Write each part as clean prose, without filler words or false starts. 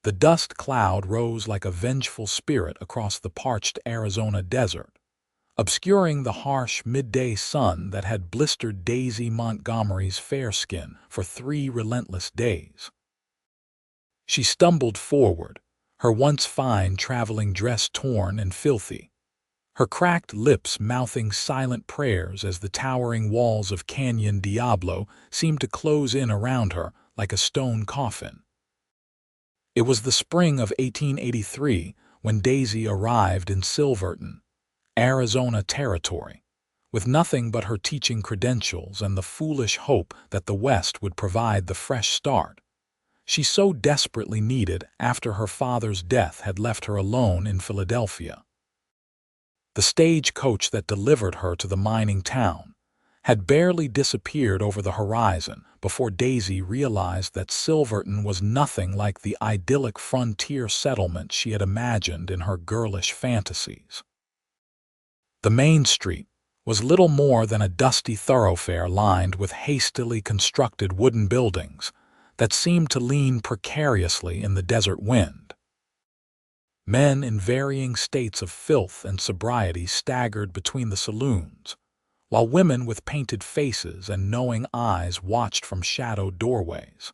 The dust cloud rose like a vengeful spirit across the parched Arizona desert, obscuring the harsh midday sun that had blistered Daisy Montgomery's fair skin for 3 relentless days. She stumbled forward, her once fine traveling dress torn and filthy, her cracked lips mouthing silent prayers as the towering walls of Canyon Diablo seemed to close in around her like a stone coffin. It was the spring of 1883 when Daisy arrived in Silverton, Arizona territory, with nothing but her teaching credentials and the foolish hope that the West would provide the fresh start she so desperately needed after her father's death had left her alone in Philadelphia. The stagecoach that delivered her to the mining town had barely disappeared over the horizon before Daisy realized that Silverton was nothing like the idyllic frontier settlement she had imagined in her girlish fantasies. The main street was little more than a dusty thoroughfare lined with hastily constructed wooden buildings that seemed to lean precariously in the desert wind. Men in varying states of filth and sobriety staggered between the saloons, while women with painted faces and knowing eyes watched from shadowed doorways.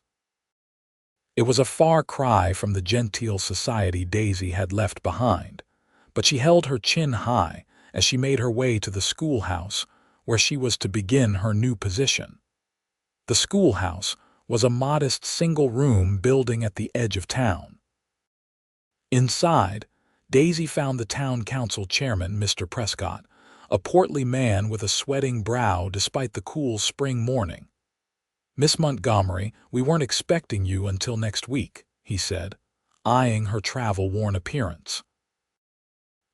It was a far cry from the genteel society Daisy had left behind, but she held her chin high as she made her way to the schoolhouse where she was to begin her new position. The schoolhouse was a modest single-room building at the edge of town. Inside, Daisy found the town council chairman, Mr. Prescott, a portly man with a sweating brow despite the cool spring morning. "Miss Montgomery, we weren't expecting you until next week," he said, eyeing her travel-worn appearance.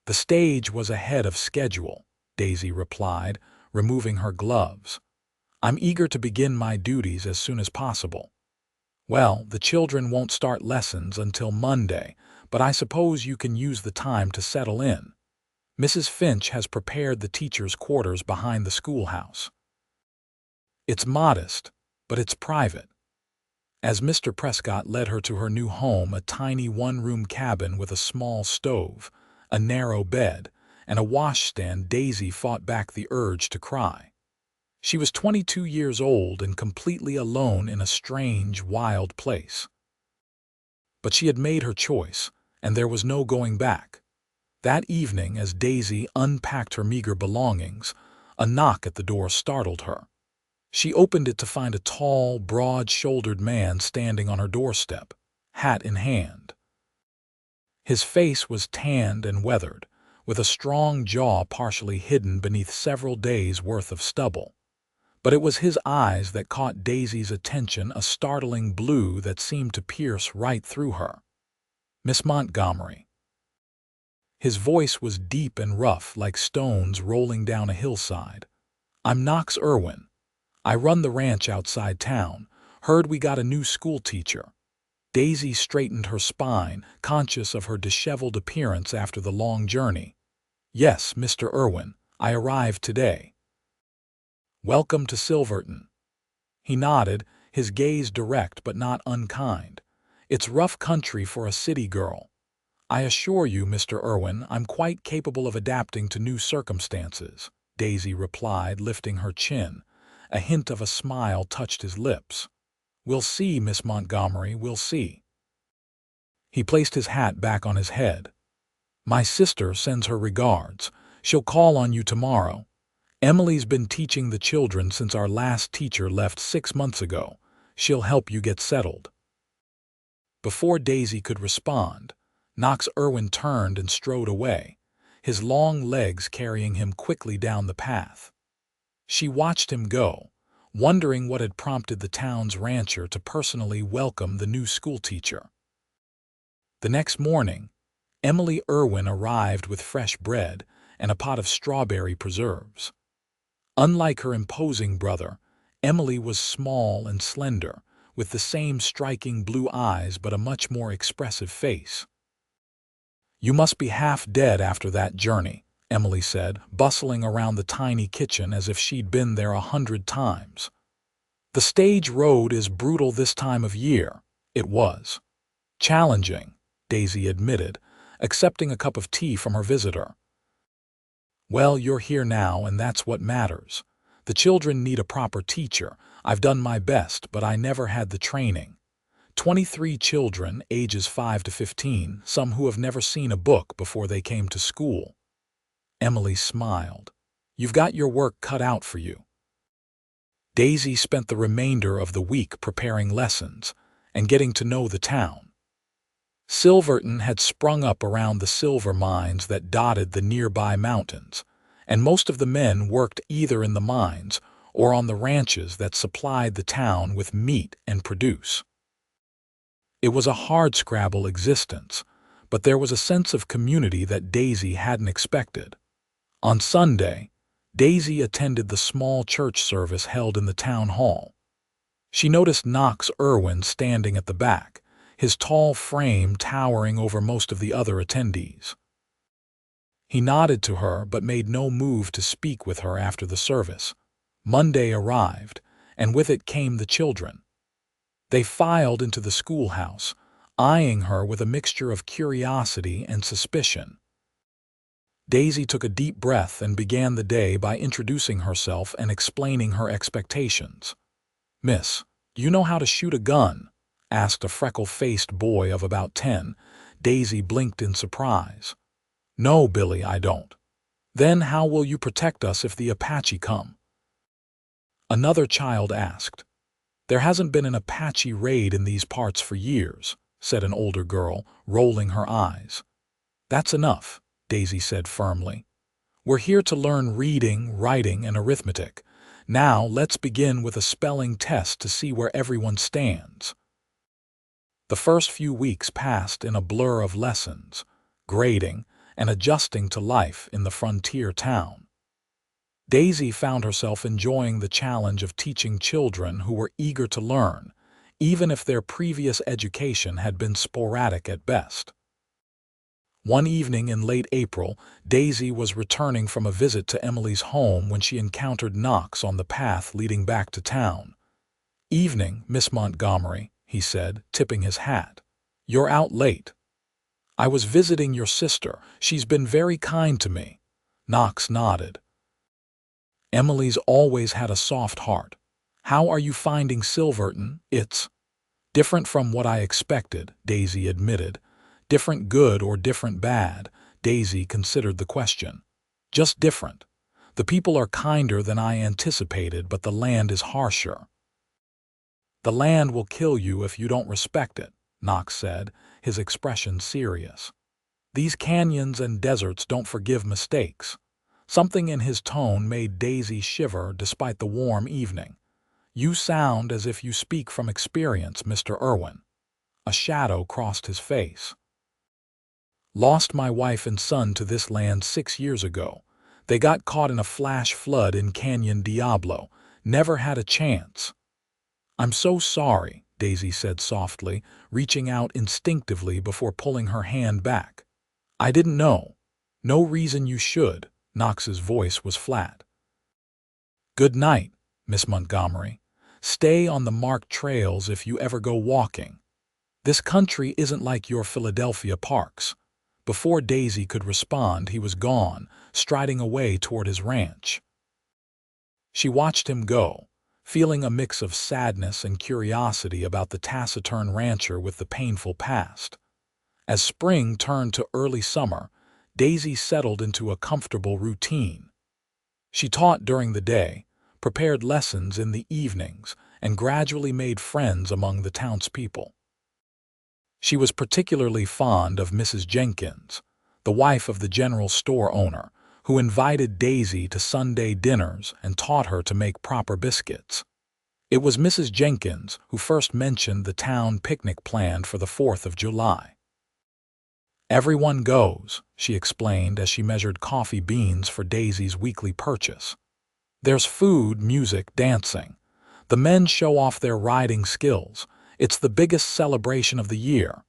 "The stage was ahead of schedule," Daisy replied, removing her gloves. "I'm eager to begin my duties as soon as possible." "Well, the children won't start lessons until Monday, but I suppose you can use the time to settle in. Mrs. Finch has prepared the teachers' quarters behind the schoolhouse. It's modest, but it's private." As Mr. Prescott led her to her new home, a tiny one-room cabin with a small stove, a narrow bed, and a washstand, Daisy fought back the urge to cry. She was 22 years old and completely alone in a strange, wild place. But she had made her choice, and there was no going back. That evening, as Daisy unpacked her meager belongings, a knock at the door startled her. She opened it to find a tall, broad-shouldered man standing on her doorstep, hat in hand. His face was tanned and weathered, with a strong jaw partially hidden beneath several days' worth of stubble. But it was his eyes that caught Daisy's attention, a startling blue that seemed to pierce right through her. "Miss Montgomery." His voice was deep and rough, like stones rolling down a hillside. "I'm Knox Irwin. I run the ranch outside town. Heard we got a new school teacher." Daisy straightened her spine, conscious of her disheveled appearance after the long journey. "Yes, Mr. Irwin. I arrived today." "Welcome to Silverton." He nodded, his gaze direct but not unkind. "It's rough country for a city girl. I assure you, Mr. Irwin, I'm quite capable of adapting to new circumstances," Daisy replied, lifting her chin. A hint of a smile touched his lips. "We'll see, Miss Montgomery, we'll see." He placed his hat back on his head. "My sister sends her regards. She'll call on you tomorrow. Emily's been teaching the children since our last teacher left 6 months ago. She'll help you get settled." Before Daisy could respond, Knox Irwin turned and strode away, his long legs carrying him quickly down the path. She watched him go, wondering what had prompted the town's rancher to personally welcome the new schoolteacher. The next morning, Emily Irwin arrived with fresh bread and a pot of strawberry preserves. Unlike her imposing brother, Emily was small and slender, with the same striking blue eyes but a much more expressive face. "You must be half dead after that journey," Emily said, bustling around the tiny kitchen as if she'd been there 100 times. "The stage road is brutal this time of year." It was. Challenging, Daisy admitted, accepting a cup of tea from her visitor. Well, you're here now, and that's what matters. The children need a proper teacher. I've done my best, but I never had the training. 23 children, ages 5 to 15, some who have never seen a book before they came to school. Emily smiled. You've got your work cut out for you. Daisy spent the remainder of the week preparing lessons and getting to know the town. Silverton had sprung up around the silver mines that dotted the nearby mountains, and most of the men worked either in the mines or on the ranches that supplied the town with meat and produce. It was a hardscrabble existence, but there was a sense of community that Daisy hadn't expected. On Sunday, Daisy attended the small church service held in the town hall. She noticed Knox Irwin standing at the back, his tall frame towering over most of the other attendees. He nodded to her but made no move to speak with her after the service. Monday arrived, and with it came the children. They filed into the schoolhouse, eyeing her with a mixture of curiosity and suspicion. Daisy took a deep breath and began the day by introducing herself and explaining her expectations. "Miss, do you know how to shoot a gun?" asked a freckle-faced boy of about 10. Daisy blinked in surprise. "No, Billy, I don't." "Then how will you protect us if the Apache come?" Another child asked. "There hasn't been an Apache raid in these parts for years," said an older girl, rolling her eyes. "That's enough," Daisy said firmly. "We're here to learn reading, writing, and arithmetic. Now let's begin with a spelling test to see where everyone stands." The first few weeks passed in a blur of lessons, grading, and adjusting to life in the frontier town. Daisy found herself enjoying the challenge of teaching children who were eager to learn, even if their previous education had been sporadic at best. One evening in late April, Daisy was returning from a visit to Emily's home when she encountered Knox on the path leading back to town. "Evening, Miss Montgomery," he said, tipping his hat. "You're out late." "I was visiting your sister. She's been very kind to me." Knox nodded. Emily's always had a soft heart. "How are you finding Silverton?" "It's different from what I expected," Daisy admitted. "Different good or different bad?" Daisy considered the question. "Just different. The people are kinder than I anticipated, but the land is harsher." "The land will kill you if you don't respect it," Knox said, his expression serious. "These canyons and deserts don't forgive mistakes." Something in his tone made Daisy shiver despite the warm evening. "You sound as if you speak from experience, Mr. Irwin." A shadow crossed his face. "Lost my wife and son to this land 6 years ago. They got caught in a flash flood in Canyon Diablo. Never had a chance." "I'm so sorry," Daisy said softly, reaching out instinctively before pulling her hand back. "I didn't know." "No reason you should." Knox's voice was flat. "Good night, Miss Montgomery. Stay on the marked trails if you ever go walking. This country isn't like your Philadelphia parks." Before Daisy could respond, he was gone, striding away toward his ranch. She watched him go, feeling a mix of sadness and curiosity about the taciturn rancher with the painful past. As spring turned to early summer, Daisy settled into a comfortable routine. She taught during the day, prepared lessons in the evenings, and gradually made friends among the townspeople. She was particularly fond of Mrs. Jenkins, the wife of the general store owner, who invited Daisy to Sunday dinners and taught her to make proper biscuits. It was Mrs. Jenkins who first mentioned the town picnic planned for the 4th of July. "Everyone goes," she explained as she measured coffee beans for Daisy's weekly purchase. "There's food, music, dancing. The men show off their riding skills. It's the biggest celebration of the year."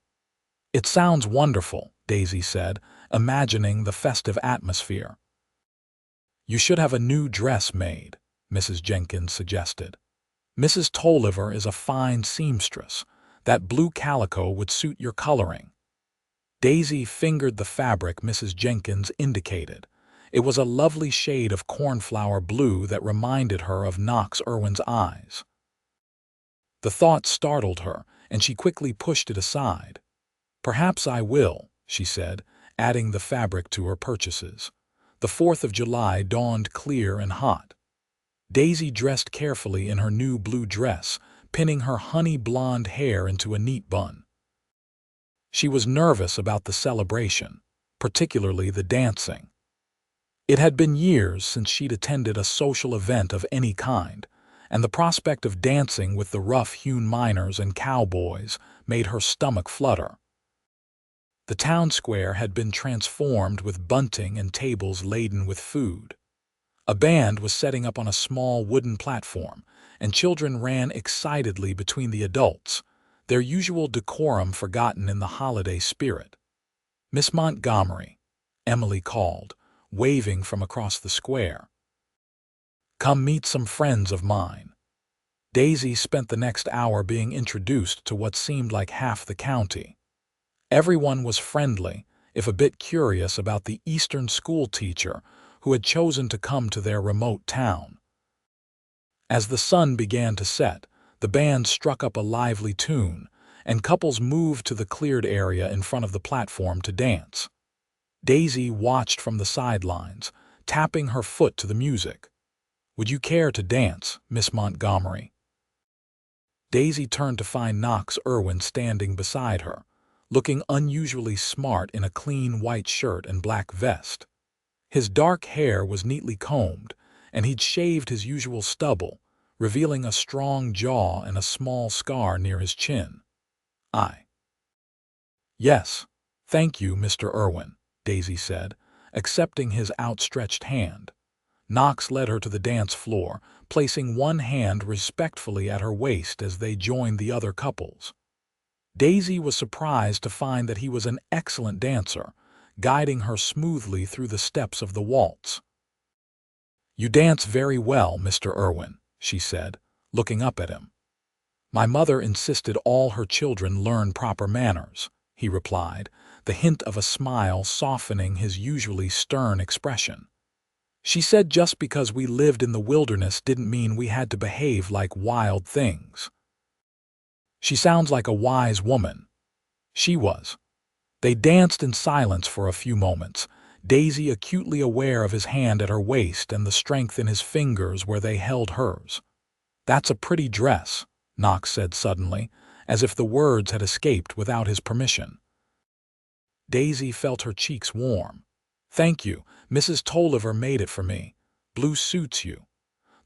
"It sounds wonderful," Daisy said, imagining the festive atmosphere. "You should have a new dress made," Mrs. Jenkins suggested. "Mrs. Tolliver is a fine seamstress. That blue calico would suit your coloring." Daisy fingered the fabric Mrs. Jenkins indicated. It was a lovely shade of cornflower blue that reminded her of Knox Irwin's eyes. The thought startled her, and she quickly pushed it aside. "Perhaps I will," she said, adding the fabric to her purchases. The 4th of July dawned clear and hot. Daisy dressed carefully in her new blue dress, pinning her honey blonde hair into a neat bun. She was nervous about the celebration, particularly the dancing. It had been years since she'd attended a social event of any kind, and the prospect of dancing with the rough-hewn miners and cowboys made her stomach flutter. The town square had been transformed with bunting and tables laden with food. A band was setting up on a small wooden platform, and children ran excitedly between the adults, their usual decorum forgotten in the holiday spirit. "Miss Montgomery," Emily called, waving from across the square. "Come meet some friends of mine." Daisy spent the next hour being introduced to what seemed like half the county. Everyone was friendly, if a bit curious about the Eastern school teacher who had chosen to come to their remote town. As the sun began to set, the band struck up a lively tune, and couples moved to the cleared area in front of the platform to dance. Daisy watched from the sidelines, tapping her foot to the music. "Would you care to dance, Miss Montgomery?" Daisy turned to find Knox Irwin standing beside her, looking unusually smart in a clean white shirt and black vest. His dark hair was neatly combed, and he'd shaved his usual stubble, revealing a strong jaw and a small scar near his chin. "Yes, thank you, Mr. Irwin," Daisy said, accepting his outstretched hand. Knox led her to the dance floor, placing one hand respectfully at her waist as they joined the other couples. Daisy was surprised to find that he was an excellent dancer, guiding her smoothly through the steps of the waltz. "You dance very well, Mr. Irwin," she said, looking up at him. "My mother insisted all her children learn proper manners," he replied, the hint of a smile softening his usually stern expression. "She said just because we lived in the wilderness didn't mean we had to behave like wild things." "She sounds like a wise woman." She was. They danced in silence for a few moments, Daisy acutely aware of his hand at her waist and the strength in his fingers where they held hers. "That's a pretty dress," Knox said suddenly, as if the words had escaped without his permission. Daisy felt her cheeks warm. "Thank you, Mrs. Tolliver made it for me. Blue suits you."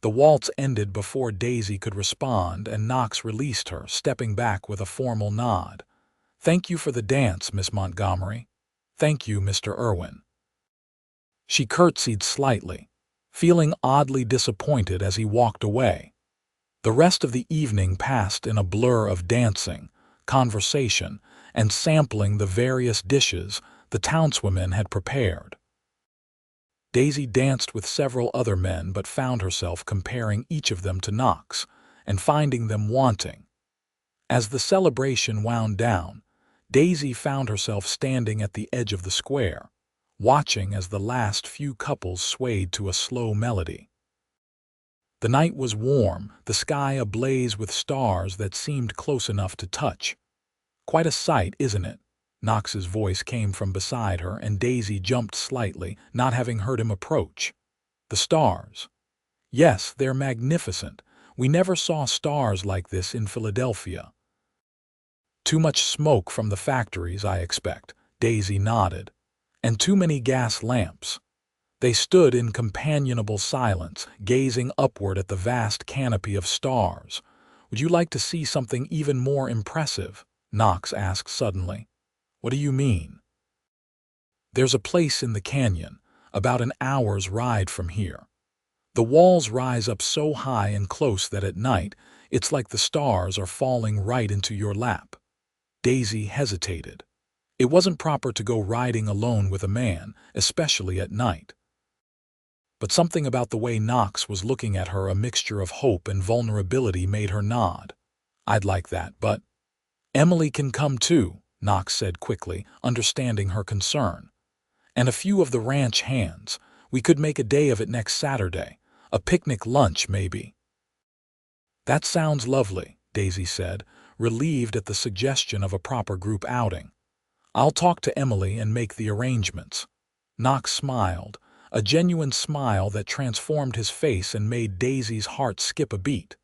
The waltz ended before Daisy could respond, and Knox released her, stepping back with a formal nod. "Thank you for the dance, Miss Montgomery." "Thank you, Mr. Irwin." She curtsied slightly, feeling oddly disappointed as he walked away. The rest of the evening passed in a blur of dancing, conversation, and sampling the various dishes the townswomen had prepared. Daisy danced with several other men but found herself comparing each of them to Knox and finding them wanting. As the celebration wound down, Daisy found herself standing at the edge of the square, watching as the last few couples swayed to a slow melody. The night was warm, the sky ablaze with stars that seemed close enough to touch. "Quite a sight, isn't it?" Knox's voice came from beside her, and Daisy jumped slightly, not having heard him approach. "The stars." "Yes, they're magnificent. We never saw stars like this in Philadelphia." "Too much smoke from the factories, I expect," Daisy nodded. "And too many gas lamps." They stood in companionable silence, gazing upward at the vast canopy of stars. "Would you like to see something even more impressive?" Knox asked suddenly. "What do you mean?" "There's a place in the canyon, about an hour's ride from here. The walls rise up so high and close that at night it's like the stars are falling right into your lap." Daisy hesitated. It wasn't proper to go riding alone with a man, especially at night. But something about the way Knox was looking at her, a mixture of hope and vulnerability, made her nod. "I'd like that, but..." "Emily can come too," Knox said quickly, understanding her concern. "And a few of the ranch hands. We could make a day of it next Saturday. A picnic lunch, maybe." "That sounds lovely," Daisy said, relieved at the suggestion of a proper group outing. "I'll talk to Emily and make the arrangements." Knox smiled, a genuine smile that transformed his face and made Daisy's heart skip a beat.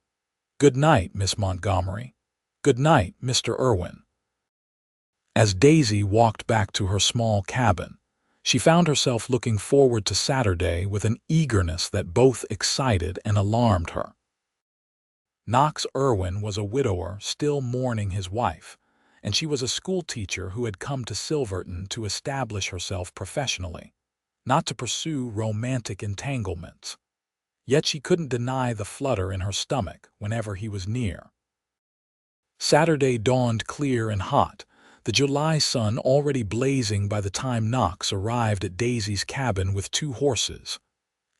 "Good night, Miss Montgomery." "Good night, Mr. Irwin." As Daisy walked back to her small cabin, she found herself looking forward to Saturday with an eagerness that both excited and alarmed her. Knox Irwin was a widower still mourning his wife, and she was a schoolteacher who had come to Silverton to establish herself professionally, not to pursue romantic entanglements. Yet she couldn't deny the flutter in her stomach whenever he was near. Saturday dawned clear and hot, the July sun already blazing by the time Knox arrived at Daisy's cabin with 2 horses.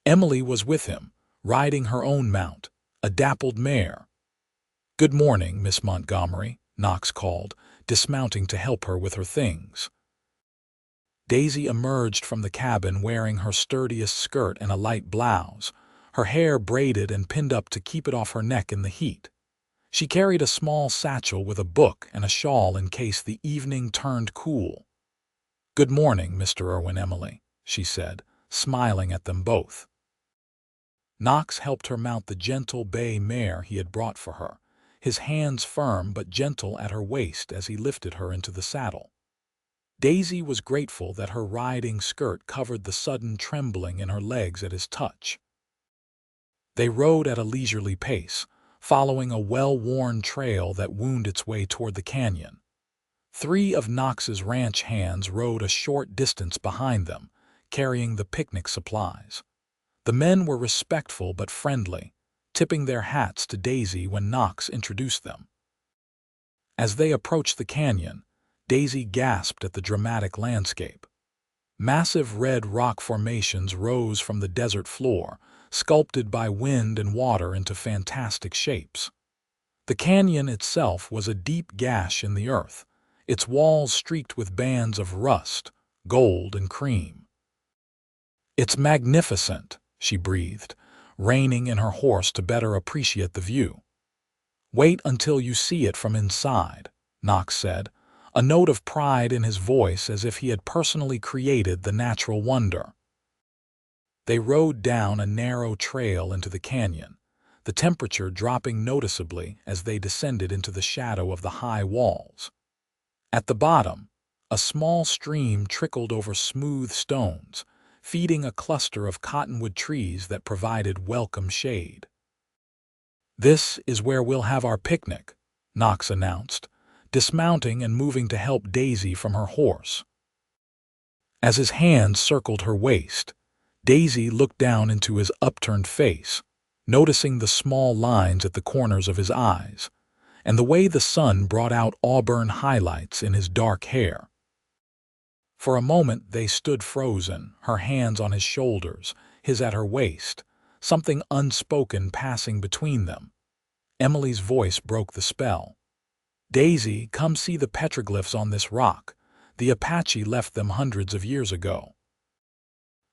Emily was with him, riding her own mount, a dappled mare. "Good morning, Miss Montgomery," Knox called, dismounting to help her with her things. Daisy emerged from the cabin wearing her sturdiest skirt and a light blouse, her hair braided and pinned up to keep it off her neck in the heat. She carried a small satchel with a book and a shawl in case the evening turned cool. "Good morning, Mr. Irwin, Emily," she said, smiling at them both. Knox helped her mount the gentle bay mare he had brought for her, his hands firm but gentle at her waist as he lifted her into the saddle. Daisy was grateful that her riding skirt covered the sudden trembling in her legs at his touch. They rode at a leisurely pace, following a well-worn trail that wound its way toward the canyon. 3 of Knox's ranch hands rode a short distance behind them, carrying the picnic supplies. The men were respectful but friendly, tipping their hats to Daisy when Knox introduced them. As they approached the canyon, Daisy gasped at the dramatic landscape. Massive red rock formations rose from the desert floor, sculpted by wind and water into fantastic shapes. The canyon itself was a deep gash in the earth, its walls streaked with bands of rust, gold, and cream. "It's magnificent," she breathed, reining in her horse to better appreciate the view. "Wait until you see it from inside," Knox said, a note of pride in his voice as if he had personally created the natural wonder. They rode down a narrow trail into the canyon, the temperature dropping noticeably as they descended into the shadow of the high walls. At the bottom, a small stream trickled over smooth stones, feeding a cluster of cottonwood trees that provided welcome shade. "This is where we'll have our picnic," Knox announced, dismounting and moving to help Daisy from her horse. As his hand circled her waist, Daisy looked down into his upturned face, noticing the small lines at the corners of his eyes, and the way the sun brought out auburn highlights in his dark hair. For a moment they stood frozen, her hands on his shoulders, his at her waist, something unspoken passing between them. Emily's voice broke the spell. "Daisy, come see the petroglyphs on this rock. The Apache left them hundreds of years ago."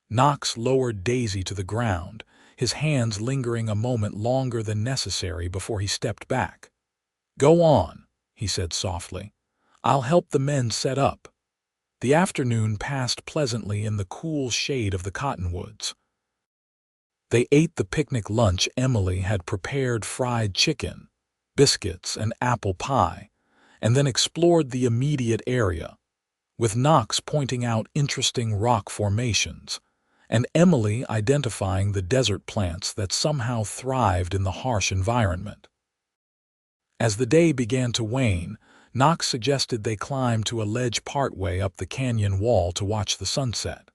Knox lowered Daisy to the ground, his hands lingering a moment longer than necessary before he stepped back. "Go on," he said softly. "I'll help the men set up." The afternoon passed pleasantly in the cool shade of the cottonwoods. They ate the picnic lunch Emily had prepared: fried chicken, biscuits, and apple pie, and then explored the immediate area, with Knox pointing out interesting rock formations, and Emily identifying the desert plants that somehow thrived in the harsh environment. As the day began to wane, Knox suggested they climb to a ledge partway up the canyon wall to watch the sunset.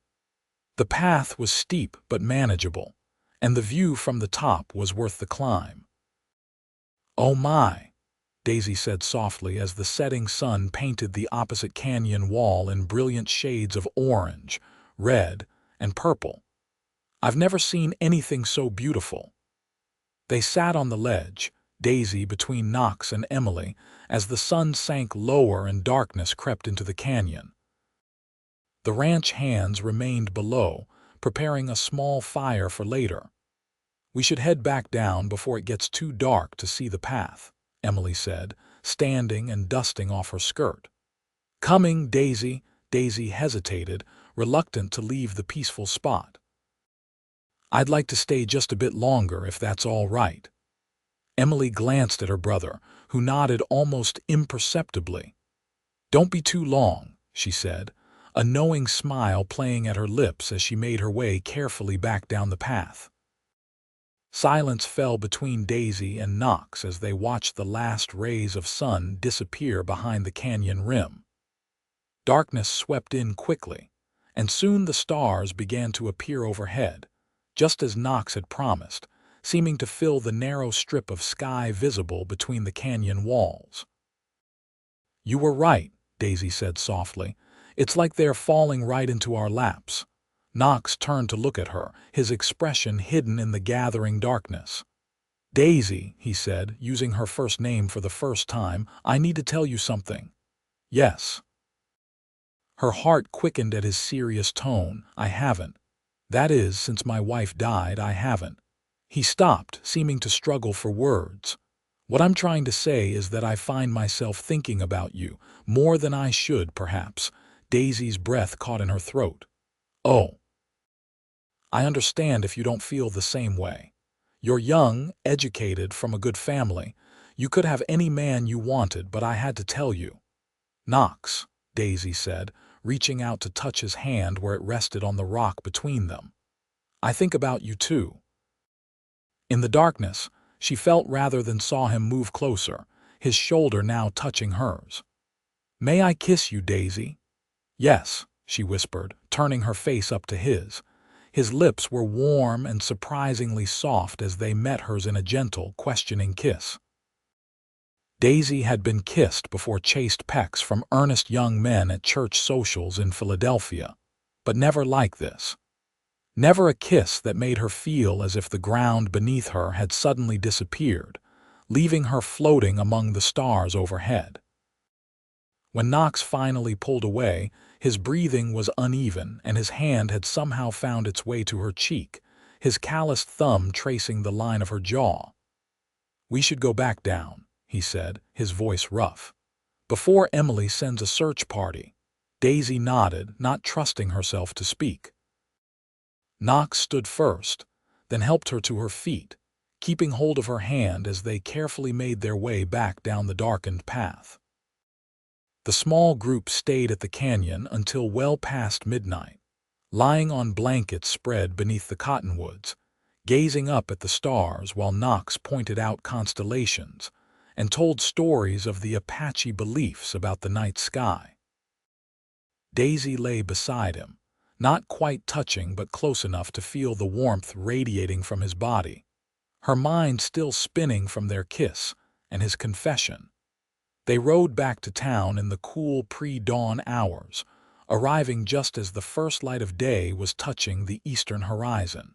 The path was steep but manageable, and the view from the top was worth the climb. "Oh my," Daisy said softly as the setting sun painted the opposite canyon wall in brilliant shades of orange, red, and purple. "I've never seen anything so beautiful." They sat on the ledge, Daisy between Knox and Emily, as the sun sank lower and darkness crept into the canyon. The ranch hands remained below, preparing a small fire for later. "We should head back down before it gets too dark to see the path," Emily said, standing and dusting off her skirt. "Coming, Daisy." Daisy hesitated, reluctant to leave the peaceful spot. "I'd like to stay just a bit longer, if that's all right." Emily glanced at her brother, who nodded almost imperceptibly. "Don't be too long," she said, a knowing smile playing at her lips as she made her way carefully back down the path. Silence fell between Daisy and Knox as they watched the last rays of sun disappear behind the canyon rim. Darkness swept in quickly, and soon the stars began to appear overhead, just as Knox had promised, seeming to fill the narrow strip of sky visible between the canyon walls. "You were right," Daisy said softly. "It's like they're falling right into our laps." Knox turned to look at her, his expression hidden in the gathering darkness. "Daisy," he said, using her first name for the first time, "I need to tell you something." "Yes." Her heart quickened at his serious tone. "I haven't. That is, since my wife died, I haven't." He stopped, seeming to struggle for words. "What I'm trying to say is that I find myself thinking about you, more than I should, perhaps." Daisy's breath caught in her throat. "Oh. I understand if you don't feel the same way. You're young, educated, from a good family. You could have any man you wanted, but I had to tell you." "Knox," Daisy said, reaching out to touch his hand where it rested on the rock between them. "I think about you too." In the darkness, she felt rather than saw him move closer, his shoulder now touching hers. "May I kiss you, Daisy?" "Yes," she whispered, turning her face up to his. His lips were warm and surprisingly soft as they met hers in a gentle, questioning kiss. Daisy had been kissed before chaste pecks from earnest young men at church socials in Philadelphia, but never like this. Never a kiss that made her feel as if the ground beneath her had suddenly disappeared, leaving her floating among the stars overhead. When Knox finally pulled away, his breathing was uneven and his hand had somehow found its way to her cheek, his calloused thumb tracing the line of her jaw. "We should go back down," he said, his voice rough. "Before Emily sends a search party." Daisy nodded, not trusting herself to speak. Knox stood first, then helped her to her feet, keeping hold of her hand as they carefully made their way back down the darkened path. The small group stayed at the canyon until well past midnight, lying on blankets spread beneath the cottonwoods, gazing up at the stars while Knox pointed out constellations and told stories of the Apache beliefs about the night sky. Daisy lay beside him, not quite touching but close enough to feel the warmth radiating from his body, her mind still spinning from their kiss and his confession. They rode back to town in the cool pre-dawn hours, arriving just as the first light of day was touching the eastern horizon.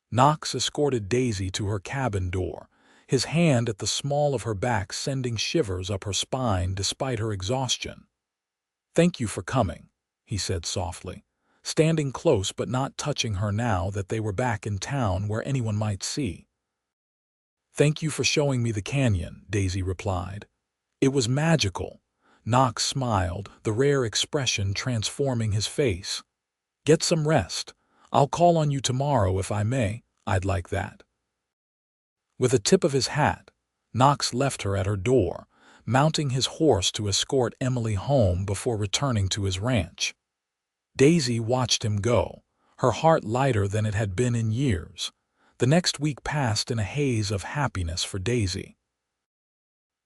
Knox escorted Daisy to her cabin door, his hand at the small of her back sending shivers up her spine despite her exhaustion. "Thank you for coming," he said softly, standing close but not touching her now that they were back in town where anyone might see. "Thank you for showing me the canyon," Daisy replied. "It was magical." Knox smiled, the rare expression transforming his face. "Get some rest. I'll call on you tomorrow if I may. I'd like that." With a tip of his hat, Knox left her at her door, mounting his horse to escort Emily home before returning to his ranch. Daisy watched him go, her heart lighter than it had been in years. The next week passed in a haze of happiness for Daisy.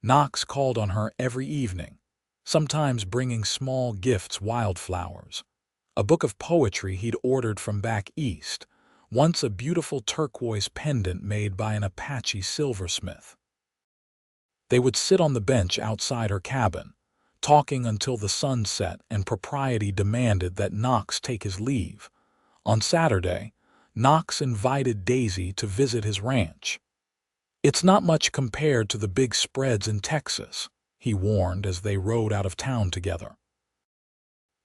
Knox called on her every evening, sometimes bringing small gifts, wildflowers, a book of poetry he'd ordered from back east, once a beautiful turquoise pendant made by an Apache silversmith. They would sit on the bench outside her cabin, talking until the sun set and propriety demanded that Knox take his leave. On Saturday, Knox invited Daisy to visit his ranch. It's not much compared to the big spreads in Texas, he warned as they rode out of town together.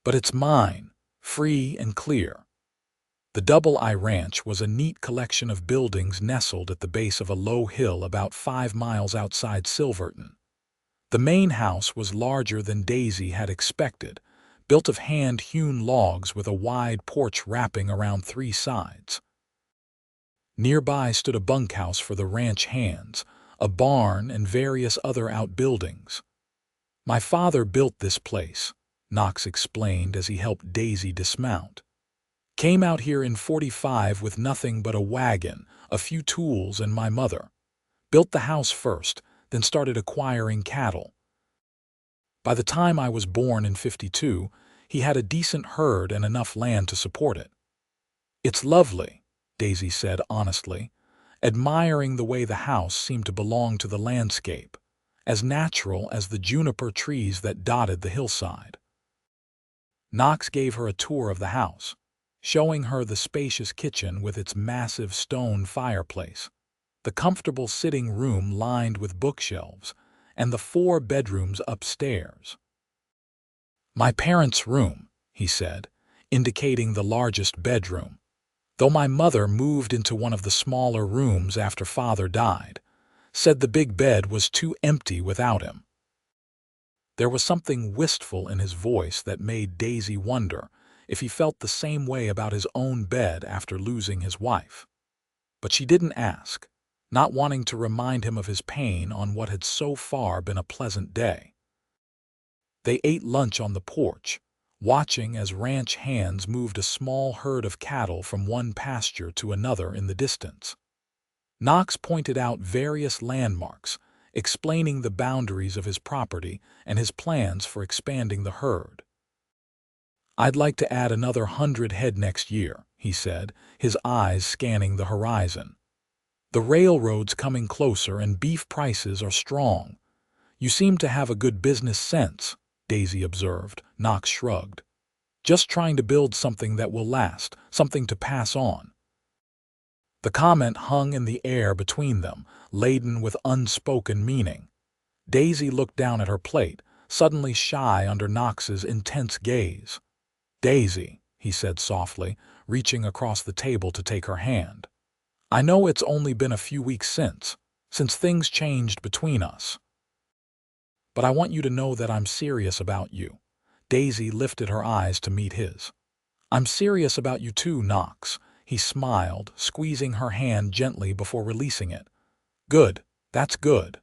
But it's mine, free and clear. The Double I Ranch was a neat collection of buildings nestled at the base of a low hill about 5 miles outside Silverton. The main house was larger than Daisy had expected, built of hand-hewn logs with a wide porch wrapping around 3 sides. Nearby stood a bunkhouse for the ranch hands, a barn, and various other outbuildings. My father built this place, Knox explained as he helped Daisy dismount. Came out here in '45 with nothing but a wagon, a few tools, and my mother. Built the house first, then started acquiring cattle. By the time I was born in '52, he had a decent herd and enough land to support it. It's lovely, Daisy said honestly, admiring the way the house seemed to belong to the landscape, as natural as the juniper trees that dotted the hillside. Knox gave her a tour of the house, showing her the spacious kitchen with its massive stone fireplace, the comfortable sitting room lined with bookshelves, and the 4 bedrooms upstairs. My parents' room, he said, indicating the largest bedroom, though my mother moved into one of the smaller rooms after father died, said the big bed was too empty without him. There was something wistful in his voice that made Daisy wonder if he felt the same way about his own bed after losing his wife. But she didn't ask, not wanting to remind him of his pain on what had so far been a pleasant day. They ate lunch on the porch, watching as ranch hands moved a small herd of cattle from one pasture to another in the distance. Knox pointed out various landmarks, explaining the boundaries of his property and his plans for expanding the herd. I'd like to add another 100 head next year, he said, his eyes scanning the horizon. The railroad's coming closer and beef prices are strong. You seem to have a good business sense, Daisy observed. Knox shrugged. Just trying to build something that will last, something to pass on. The comment hung in the air between them, laden with unspoken meaning. Daisy looked down at her plate, suddenly shy under Knox's intense gaze. Daisy, he said softly, reaching across the table to take her hand. I know it's only been a few weeks since things changed between us. But I want you to know that I'm serious about you. Daisy lifted her eyes to meet his. I'm serious about you too, Knox, he smiled, squeezing her hand gently before releasing it. Good, that's good.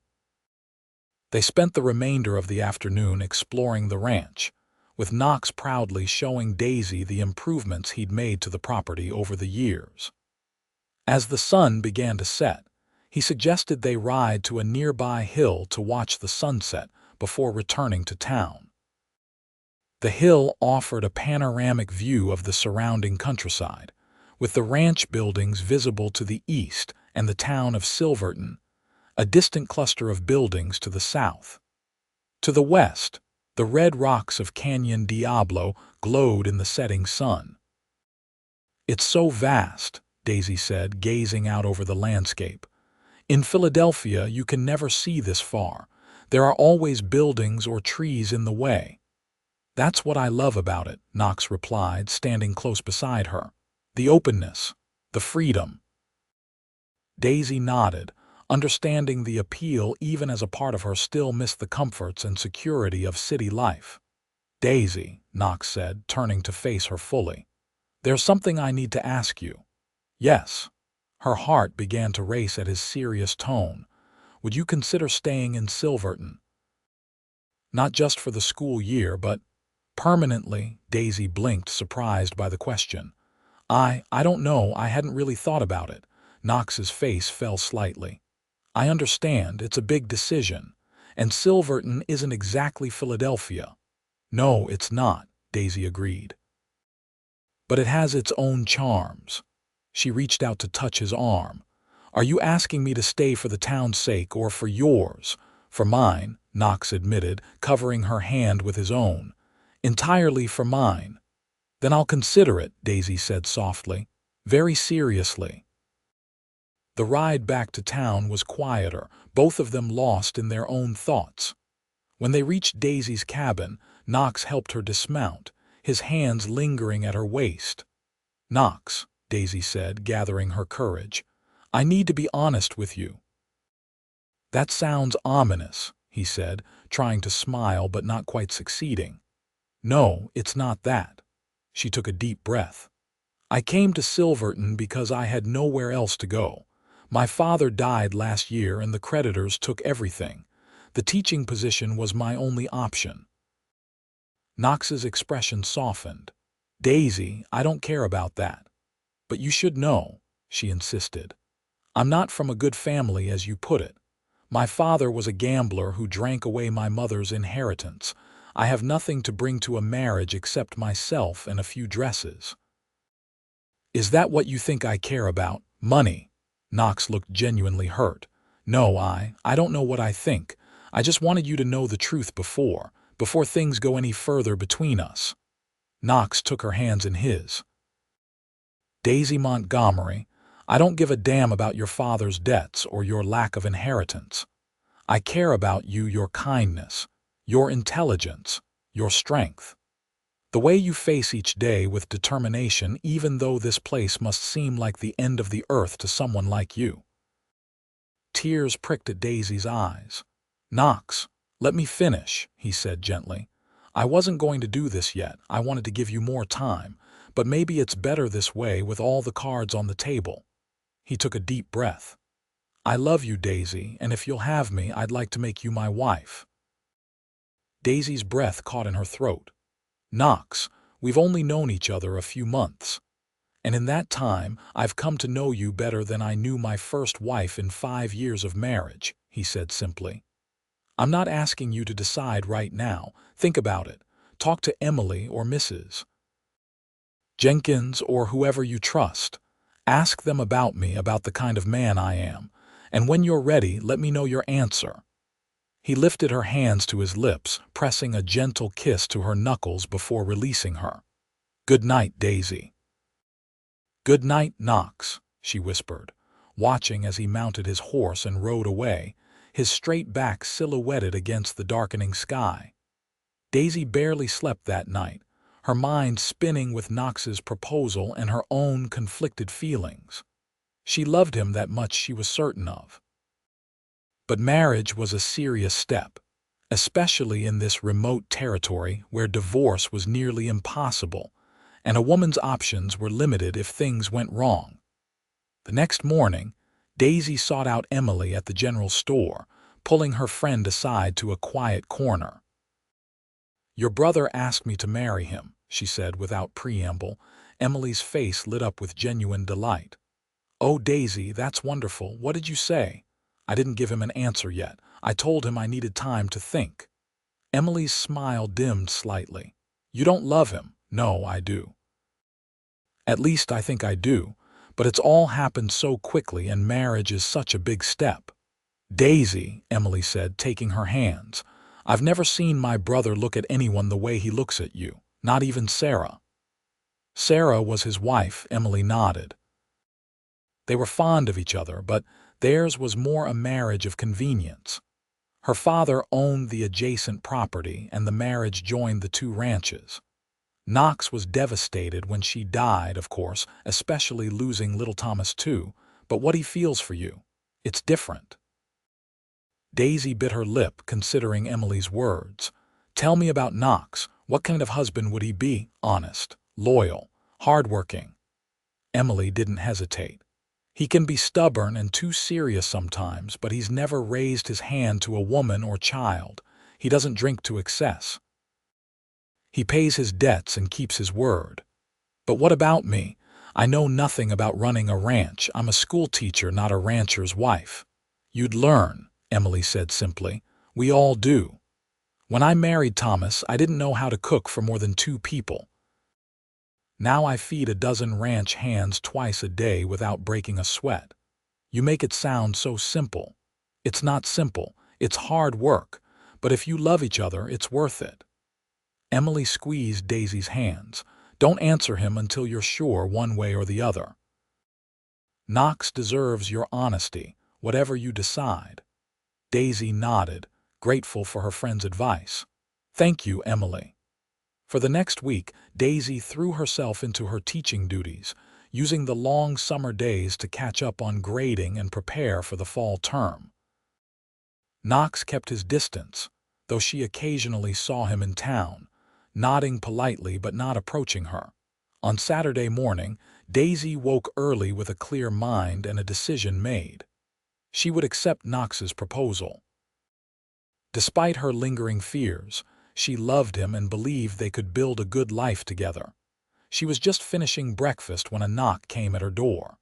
They spent the remainder of the afternoon exploring the ranch, with Knox proudly showing Daisy the improvements he'd made to the property over the years. As the sun began to set, he suggested they ride to a nearby hill to watch the sunset before returning to town. The hill offered a panoramic view of the surrounding countryside, with the ranch buildings visible to the east and the town of Silverton, a distant cluster of buildings to the south. To the west, the red rocks of Canyon Diablo glowed in the setting sun. It's so vast, Daisy said, gazing out over the landscape. In Philadelphia, you can never see this far. There are always buildings or trees in the way. That's what I love about it, Knox replied, standing close beside her. The openness, the freedom. Daisy nodded, understanding the appeal even as a part of her still missed the comforts and security of city life. Daisy, Knox said, turning to face her fully. There's something I need to ask you. Yes. Her heart began to race at his serious tone. Would you consider staying in Silverton? Not just for the school year, but permanently, Daisy blinked, surprised by the question. I don't know, I hadn't really thought about it. Knox's face fell slightly. I understand, it's a big decision, and Silverton isn't exactly Philadelphia. No, it's not, Daisy agreed. But it has its own charms. She reached out to touch his arm. Are you asking me to stay for the town's sake or for yours? For mine, Knox admitted, covering her hand with his own. Entirely for mine. Then I'll consider it, Daisy said softly, very seriously. The ride back to town was quieter, both of them lost in their own thoughts. When they reached Daisy's cabin, Knox helped her dismount, his hands lingering at her waist. "Knox," Daisy said, gathering her courage, "I need to be honest with you." "That sounds ominous," he said, trying to smile but not quite succeeding. "No, it's not that." She took a deep breath. "I came to Silverton because I had nowhere else to go. My father died last year and the creditors took everything. The teaching position was my only option." Knox's expression softened. "Daisy, I don't care about that. But you should know," she insisted. "I'm not from a good family, as you put it. My father was a gambler who drank away my mother's inheritance. I have nothing to bring to a marriage except myself and a few dresses." "Is that what you think I care about? Money?" Knox looked genuinely hurt. "No, I don't know what I think. I just wanted you to know the truth before things go any further between us." Knox took her hands in his. "Daisy Montgomery, I don't give a damn about your father's debts or your lack of inheritance. I care about you, your kindness, your intelligence, your strength. The way you face each day with determination, even though this place must seem like the end of the earth to someone like you." Tears pricked at Daisy's eyes. "Knox, let me finish," he said gently. "I wasn't going to do this yet. I wanted to give you more time, but maybe it's better this way with all the cards on the table." He took a deep breath. "I love you, Daisy, and if you'll have me, I'd like to make you my wife." Daisy's breath caught in her throat. "Knox, we've only known each other a few months. And in that time, I've come to know you better than I knew my first wife in 5 years of marriage," he said simply. "I'm not asking you to decide right now. Think about it. Talk to Emily or Mrs. Jenkins or whoever you trust. Ask them about me, about the kind of man I am. And when you're ready, let me know your answer." He lifted her hands to his lips, pressing a gentle kiss to her knuckles before releasing her. "Good night, Daisy." "Good night, Knox," she whispered, watching as he mounted his horse and rode away, his straight back silhouetted against the darkening sky. Daisy barely slept that night, her mind spinning with Knox's proposal and her own conflicted feelings. She loved him, that much she was certain of. But marriage was a serious step, especially in this remote territory where divorce was nearly impossible, and a woman's options were limited if things went wrong. The next morning, Daisy sought out Emily at the general store, pulling her friend aside to a quiet corner. "Your brother asked me to marry him," she said without preamble. Emily's face lit up with genuine delight. "Oh, Daisy, that's wonderful. What did you say?" "I didn't give him an answer yet. I told him I needed time to think." Emily's smile dimmed slightly. "You don't love him." "No, I do. At least I think I do. But it's all happened so quickly, and marriage is such a big step." "Daisy," Emily said, taking her hands, "I've never seen my brother look at anyone the way he looks at you. Not even Sarah." "Sarah was his wife," Emily nodded. "They were fond of each other, but theirs was more a marriage of convenience. Her father owned the adjacent property, and the marriage joined the 2 ranches. Knox was devastated when she died, of course, especially losing little Thomas too, but what he feels for you, it's different." Daisy bit her lip, considering Emily's words. "Tell me about Knox. What kind of husband would he be? Honest, loyal, hardworking?" Emily didn't hesitate. "He can be stubborn and too serious sometimes, but he's never raised his hand to a woman or child. He doesn't drink to excess. He pays his debts and keeps his word. But what about me? I know nothing about running a ranch. I'm a school teacher, not a rancher's wife." "You'd learn," Emily said simply. "We all do. When I married Thomas, I didn't know how to cook for more than 2 people. Now I feed a dozen ranch hands twice a day without breaking a sweat. You make it sound so simple. It's not simple. It's hard work. But if you love each other, it's worth it." Emily squeezed Daisy's hands. "Don't answer him until you're sure one way or the other." Knox deserves your honesty, whatever you decide. Daisy nodded, grateful for her friend's advice. Thank you, Emily. For the next week, Daisy threw herself into her teaching duties, using the long summer days to catch up on grading and prepare for the fall term. Knox kept his distance, though she occasionally saw him in town, nodding politely but not approaching her. On Saturday morning, Daisy woke early with a clear mind and a decision made. She would accept Knox's proposal. Despite her lingering fears, she loved him and believed they could build a good life together. She was just finishing breakfast when a knock came at her door.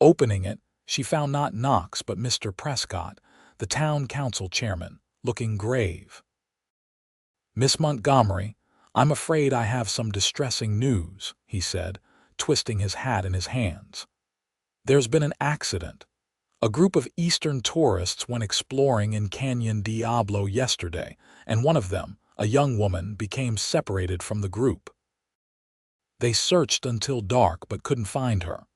Opening it, she found not Knox but Mr. Prescott, the town council chairman, looking grave. "Miss Montgomery, I'm afraid I have some distressing news," he said, twisting his hat in his hands. "There's been an accident. A group of Eastern tourists went exploring in Canyon Diablo yesterday, and one of them, a young woman, became separated from the group. They searched until dark but couldn't find her."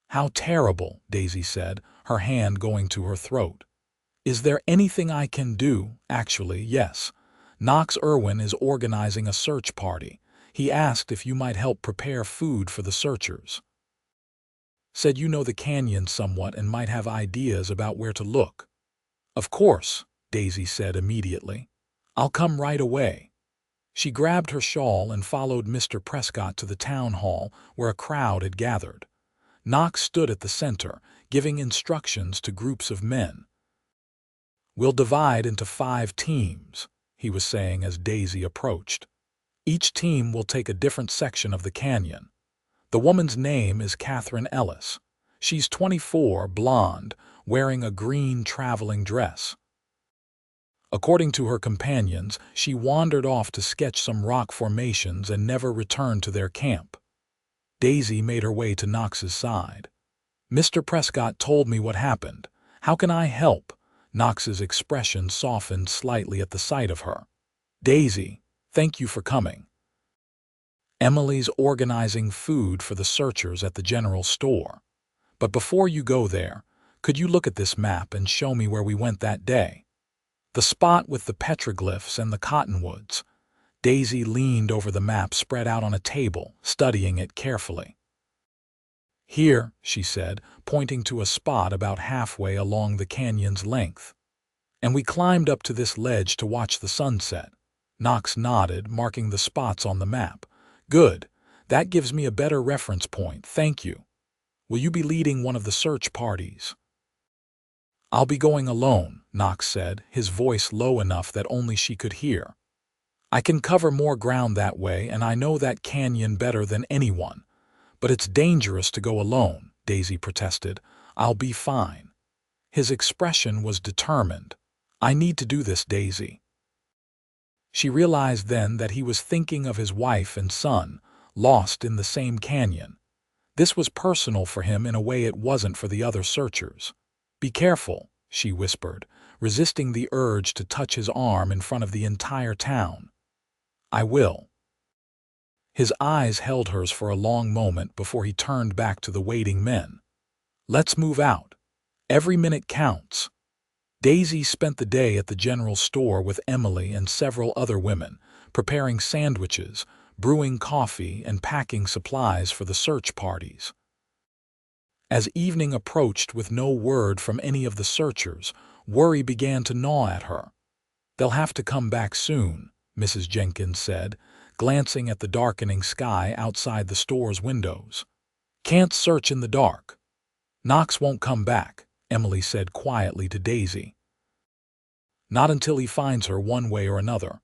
"How terrible," Daisy said, her hand going to her throat. "Is there anything I can do?" "Actually, yes. Knox Irwin is organizing a search party. He asked if you might help prepare food for the searchers. Said you know the canyon somewhat and might have ideas about where to look." "Of course," Daisy said immediately. "I'll come right away." She grabbed her shawl and followed Mr. Prescott to the town hall where a crowd had gathered. Knox stood at the center, giving instructions to groups of men. "We'll divide into 5 teams," he was saying as Daisy approached. "Each team will take a different section of the canyon. The woman's name is Catherine Ellis. She's 24, blonde, wearing a green traveling dress. According to her companions, she wandered off to sketch some rock formations and never returned to their camp." Daisy made her way to Knox's side. "Mr. Prescott told me what happened. How can I help?" Knox's expression softened slightly at the sight of her. "Daisy, thank you for coming. Emily's organizing food for the searchers at the general store. But before you go there, could you look at this map and show me where we went that day? The spot with the petroglyphs and the cottonwoods." Daisy leaned over the map spread out on a table, studying it carefully. "Here," she said, pointing to a spot about halfway along the canyon's length. "And we climbed up to this ledge to watch the sunset." Knox nodded, marking the spots on the map. "Good. That gives me a better reference point, thank you. Will you be leading one of the search parties?" "I'll be going alone," Knox said, his voice low enough that only she could hear. "I can cover more ground that way, and I know that canyon better than anyone. But it's dangerous to go alone," Daisy protested. "I'll be fine." His expression was determined. "I need to do this, Daisy." She realized then that he was thinking of his wife and son, lost in the same canyon. This was personal for him in a way it wasn't for the other searchers. "Be careful," she whispered, resisting the urge to touch his arm in front of the entire town. "I will." His eyes held hers for a long moment before he turned back to the waiting men. "Let's move out. Every minute counts." Daisy spent the day at the general store with Emily and several other women, preparing sandwiches, brewing coffee, and packing supplies for the search parties. As evening approached with no word from any of the searchers, worry began to gnaw at her. "They'll have to come back soon," Mrs. Jenkins said, glancing at the darkening sky outside the store's windows. "Can't search in the dark." "Knox won't come back," Emily said quietly to Daisy. "Not until he finds her one way or another.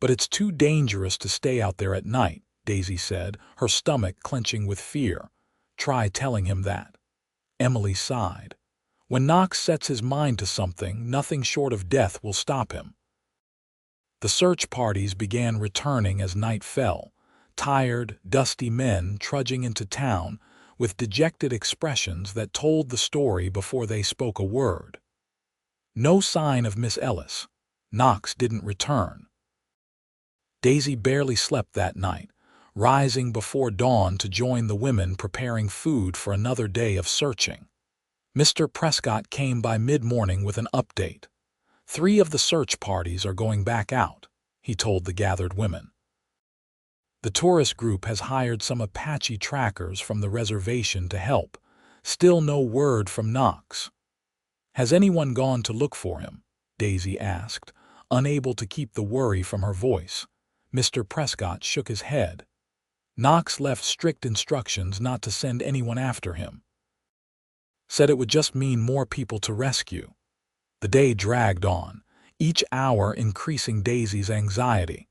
But it's too dangerous to stay out there at night," Daisy said, her stomach clenching with fear. "Try telling him that." Emily sighed. "When Knox sets his mind to something, nothing short of death will stop him." The search parties began returning as night fell, tired, dusty men trudging into town with dejected expressions that told the story before they spoke a word. No sign of Miss Ellis. Knox didn't return. Daisy barely slept that night, rising before dawn to join the women preparing food for another day of searching. Mr. Prescott came by mid-morning with an update. 3 of the search parties are going back out, he told the gathered women. The tourist group has hired some Apache trackers from the reservation to help. Still no word from Knox. Has anyone gone to look for him? Daisy asked, unable to keep the worry from her voice. Mr. Prescott shook his head. Knox left strict instructions not to send anyone after him. Said it would just mean more people to rescue. The day dragged on, each hour increasing Daisy's anxiety.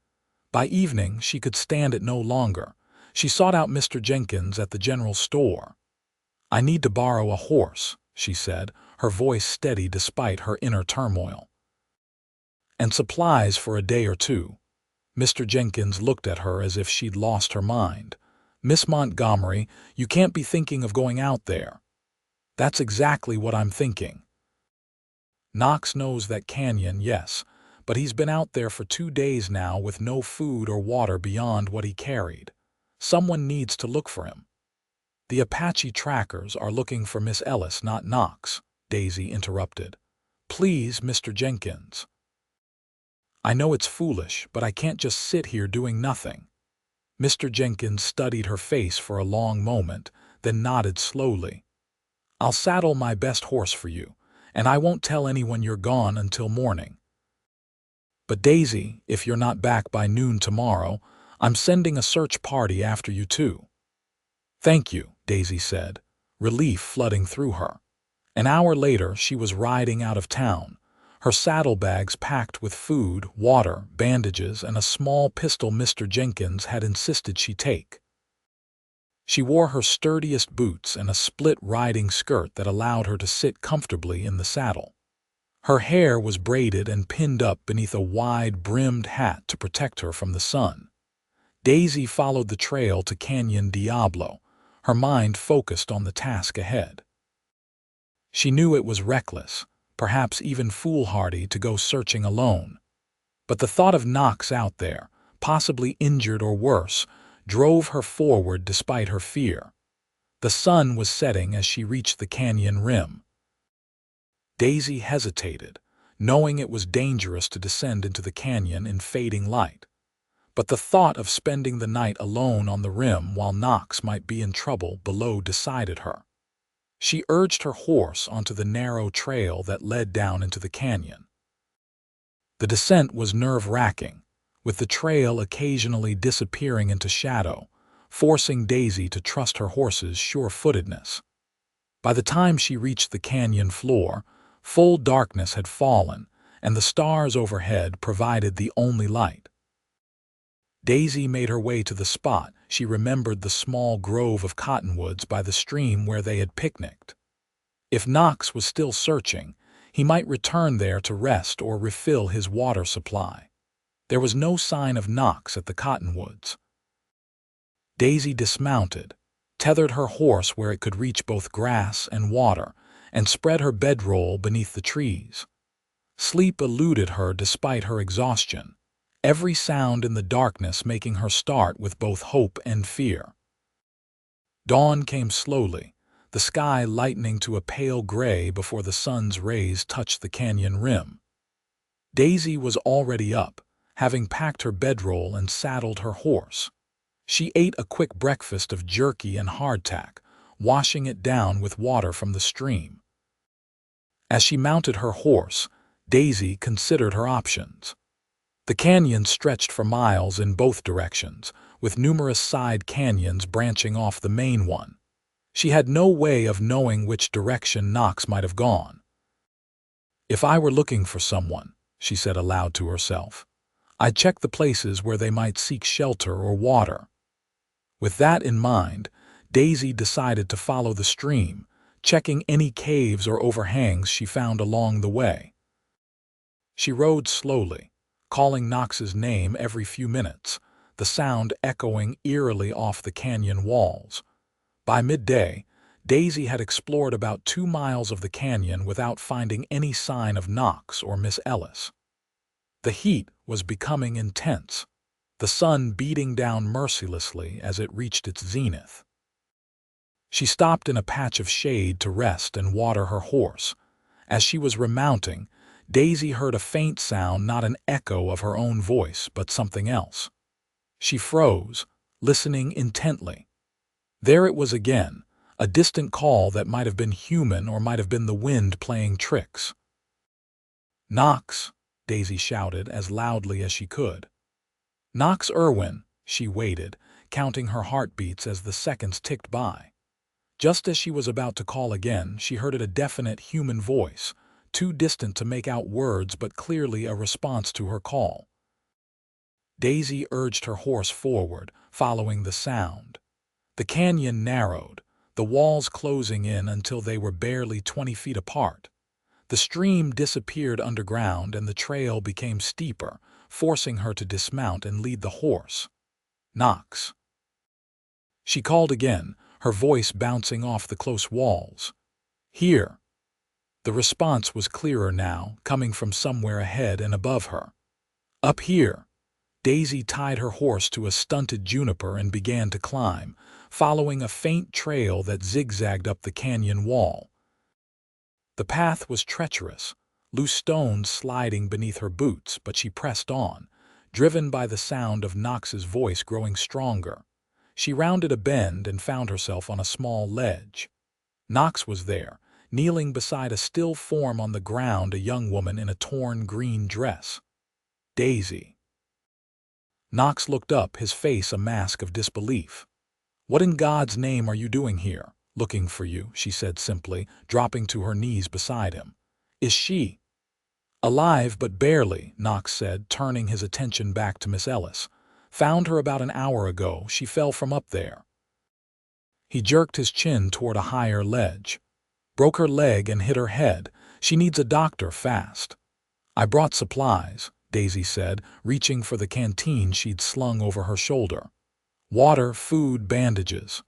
By evening, she could stand it no longer. She sought out Mr. Jenkins at the general store. "I need to borrow a horse," she said, her voice steady despite her inner turmoil. "And supplies for a day or two." Mr. Jenkins looked at her as if she'd lost her mind. "Miss Montgomery, you can't be thinking of going out there." "That's exactly what I'm thinking." Knox knows that canyon, yes, but he's been out there for 2 days now with no food or water beyond what he carried. Someone needs to look for him. "The Apache trackers are looking for Miss Ellis, not Knox," Daisy interrupted. "Please, Mr. Jenkins." "I know it's foolish, but I can't just sit here doing nothing." Mr. Jenkins studied her face for a long moment, then nodded slowly. "I'll saddle my best horse for you, and I won't tell anyone you're gone until morning. But Daisy, if you're not back by noon tomorrow, I'm sending a search party after you too." "Thank you," Daisy said, relief flooding through her. An hour later, she was riding out of town, her saddlebags packed with food, water, bandages, and a small pistol Mr. Jenkins had insisted she take. She wore her sturdiest boots and a split riding skirt that allowed her to sit comfortably in the saddle. Her hair was braided and pinned up beneath a wide-brimmed hat to protect her from the sun. Daisy followed the trail to Canyon Diablo, her mind focused on the task ahead. She knew it was reckless, perhaps even foolhardy, to go searching alone. But the thought of Knox out there, possibly injured or worse, drove her forward despite her fear. The sun was setting as she reached the canyon rim. Daisy hesitated, knowing it was dangerous to descend into the canyon in fading light. But the thought of spending the night alone on the rim while Knox might be in trouble below decided her. She urged her horse onto the narrow trail that led down into the canyon. The descent was nerve-wracking, with the trail occasionally disappearing into shadow, forcing Daisy to trust her horse's sure-footedness. By the time she reached the canyon floor, full darkness had fallen, and the stars overhead provided the only light. Daisy made her way to the spot. She remembered the small grove of cottonwoods by the stream where they had picnicked. If Knox was still searching, he might return there to rest or refill his water supply. There was no sign of Knox at the cottonwoods. Daisy dismounted, tethered her horse where it could reach both grass and water, and spread her bedroll beneath the trees. Sleep eluded her despite her exhaustion, every sound in the darkness making her start with both hope and fear. Dawn came slowly, the sky lightening to a pale gray before the sun's rays touched the canyon rim. Daisy was already up, having packed her bedroll and saddled her horse. She ate a quick breakfast of jerky and hardtack, washing it down with water from the stream. As she mounted her horse, Daisy considered her options. The canyon stretched for miles in both directions, with numerous side canyons branching off the main one. She had no way of knowing which direction Knox might have gone. "If I were looking for someone," she said aloud to herself, "I'd check the places where they might seek shelter or water." With that in mind, Daisy decided to follow the stream, checking any caves or overhangs she found along the way. She rode slowly, calling Knox's name every few minutes, the sound echoing eerily off the canyon walls. By midday, Daisy had explored about 2 miles of the canyon without finding any sign of Knox or Miss Ellis. The heat was becoming intense. the sun beating down mercilessly as it reached its zenith. She stopped in a patch of shade to rest and water her horse. As she was remounting, Daisy heard a faint sound, not an echo of her own voice, but something else. She froze, listening intently. There it was again, a distant call that might have been human or might have been the wind playing tricks. "Knox," Daisy shouted as loudly as she could. "Knox Irwin," she waited, counting her heartbeats as the seconds ticked by. Just as she was about to call again, she heard a definite human voice, too distant to make out words but clearly a response to her call. Daisy urged her horse forward, following the sound. The canyon narrowed, the walls closing in until they were barely 20 feet apart. The stream disappeared underground and the trail became steeper, forcing her to dismount and lead the horse. "Knox." She called again, her voice bouncing off the close walls. "Here." The response was clearer now, coming from somewhere ahead and above her. "Up here." Daisy tied her horse to a stunted juniper and began to climb, following a faint trail that zigzagged up the canyon wall. The path was treacherous, loose stones sliding beneath her boots, but she pressed on, driven by the sound of Knox's voice growing stronger. She rounded a bend and found herself on a small ledge. Knox was there, kneeling beside a still form on the ground, a young woman in a torn green dress. "Daisy." Knox looked up, his face a mask of disbelief. "What in God's name are you doing here?" "Looking for you," she said simply, dropping to her knees beside him. "Is she?" "Alive, but barely," Knox said, turning his attention back to Miss Ellis. "Found her about an hour ago. She fell from up there." He jerked his chin toward a higher ledge. "Broke her leg and hit her head. She needs a doctor fast." "I brought supplies," Daisy said, reaching for the canteen she'd slung over her shoulder. "Water, food, bandages."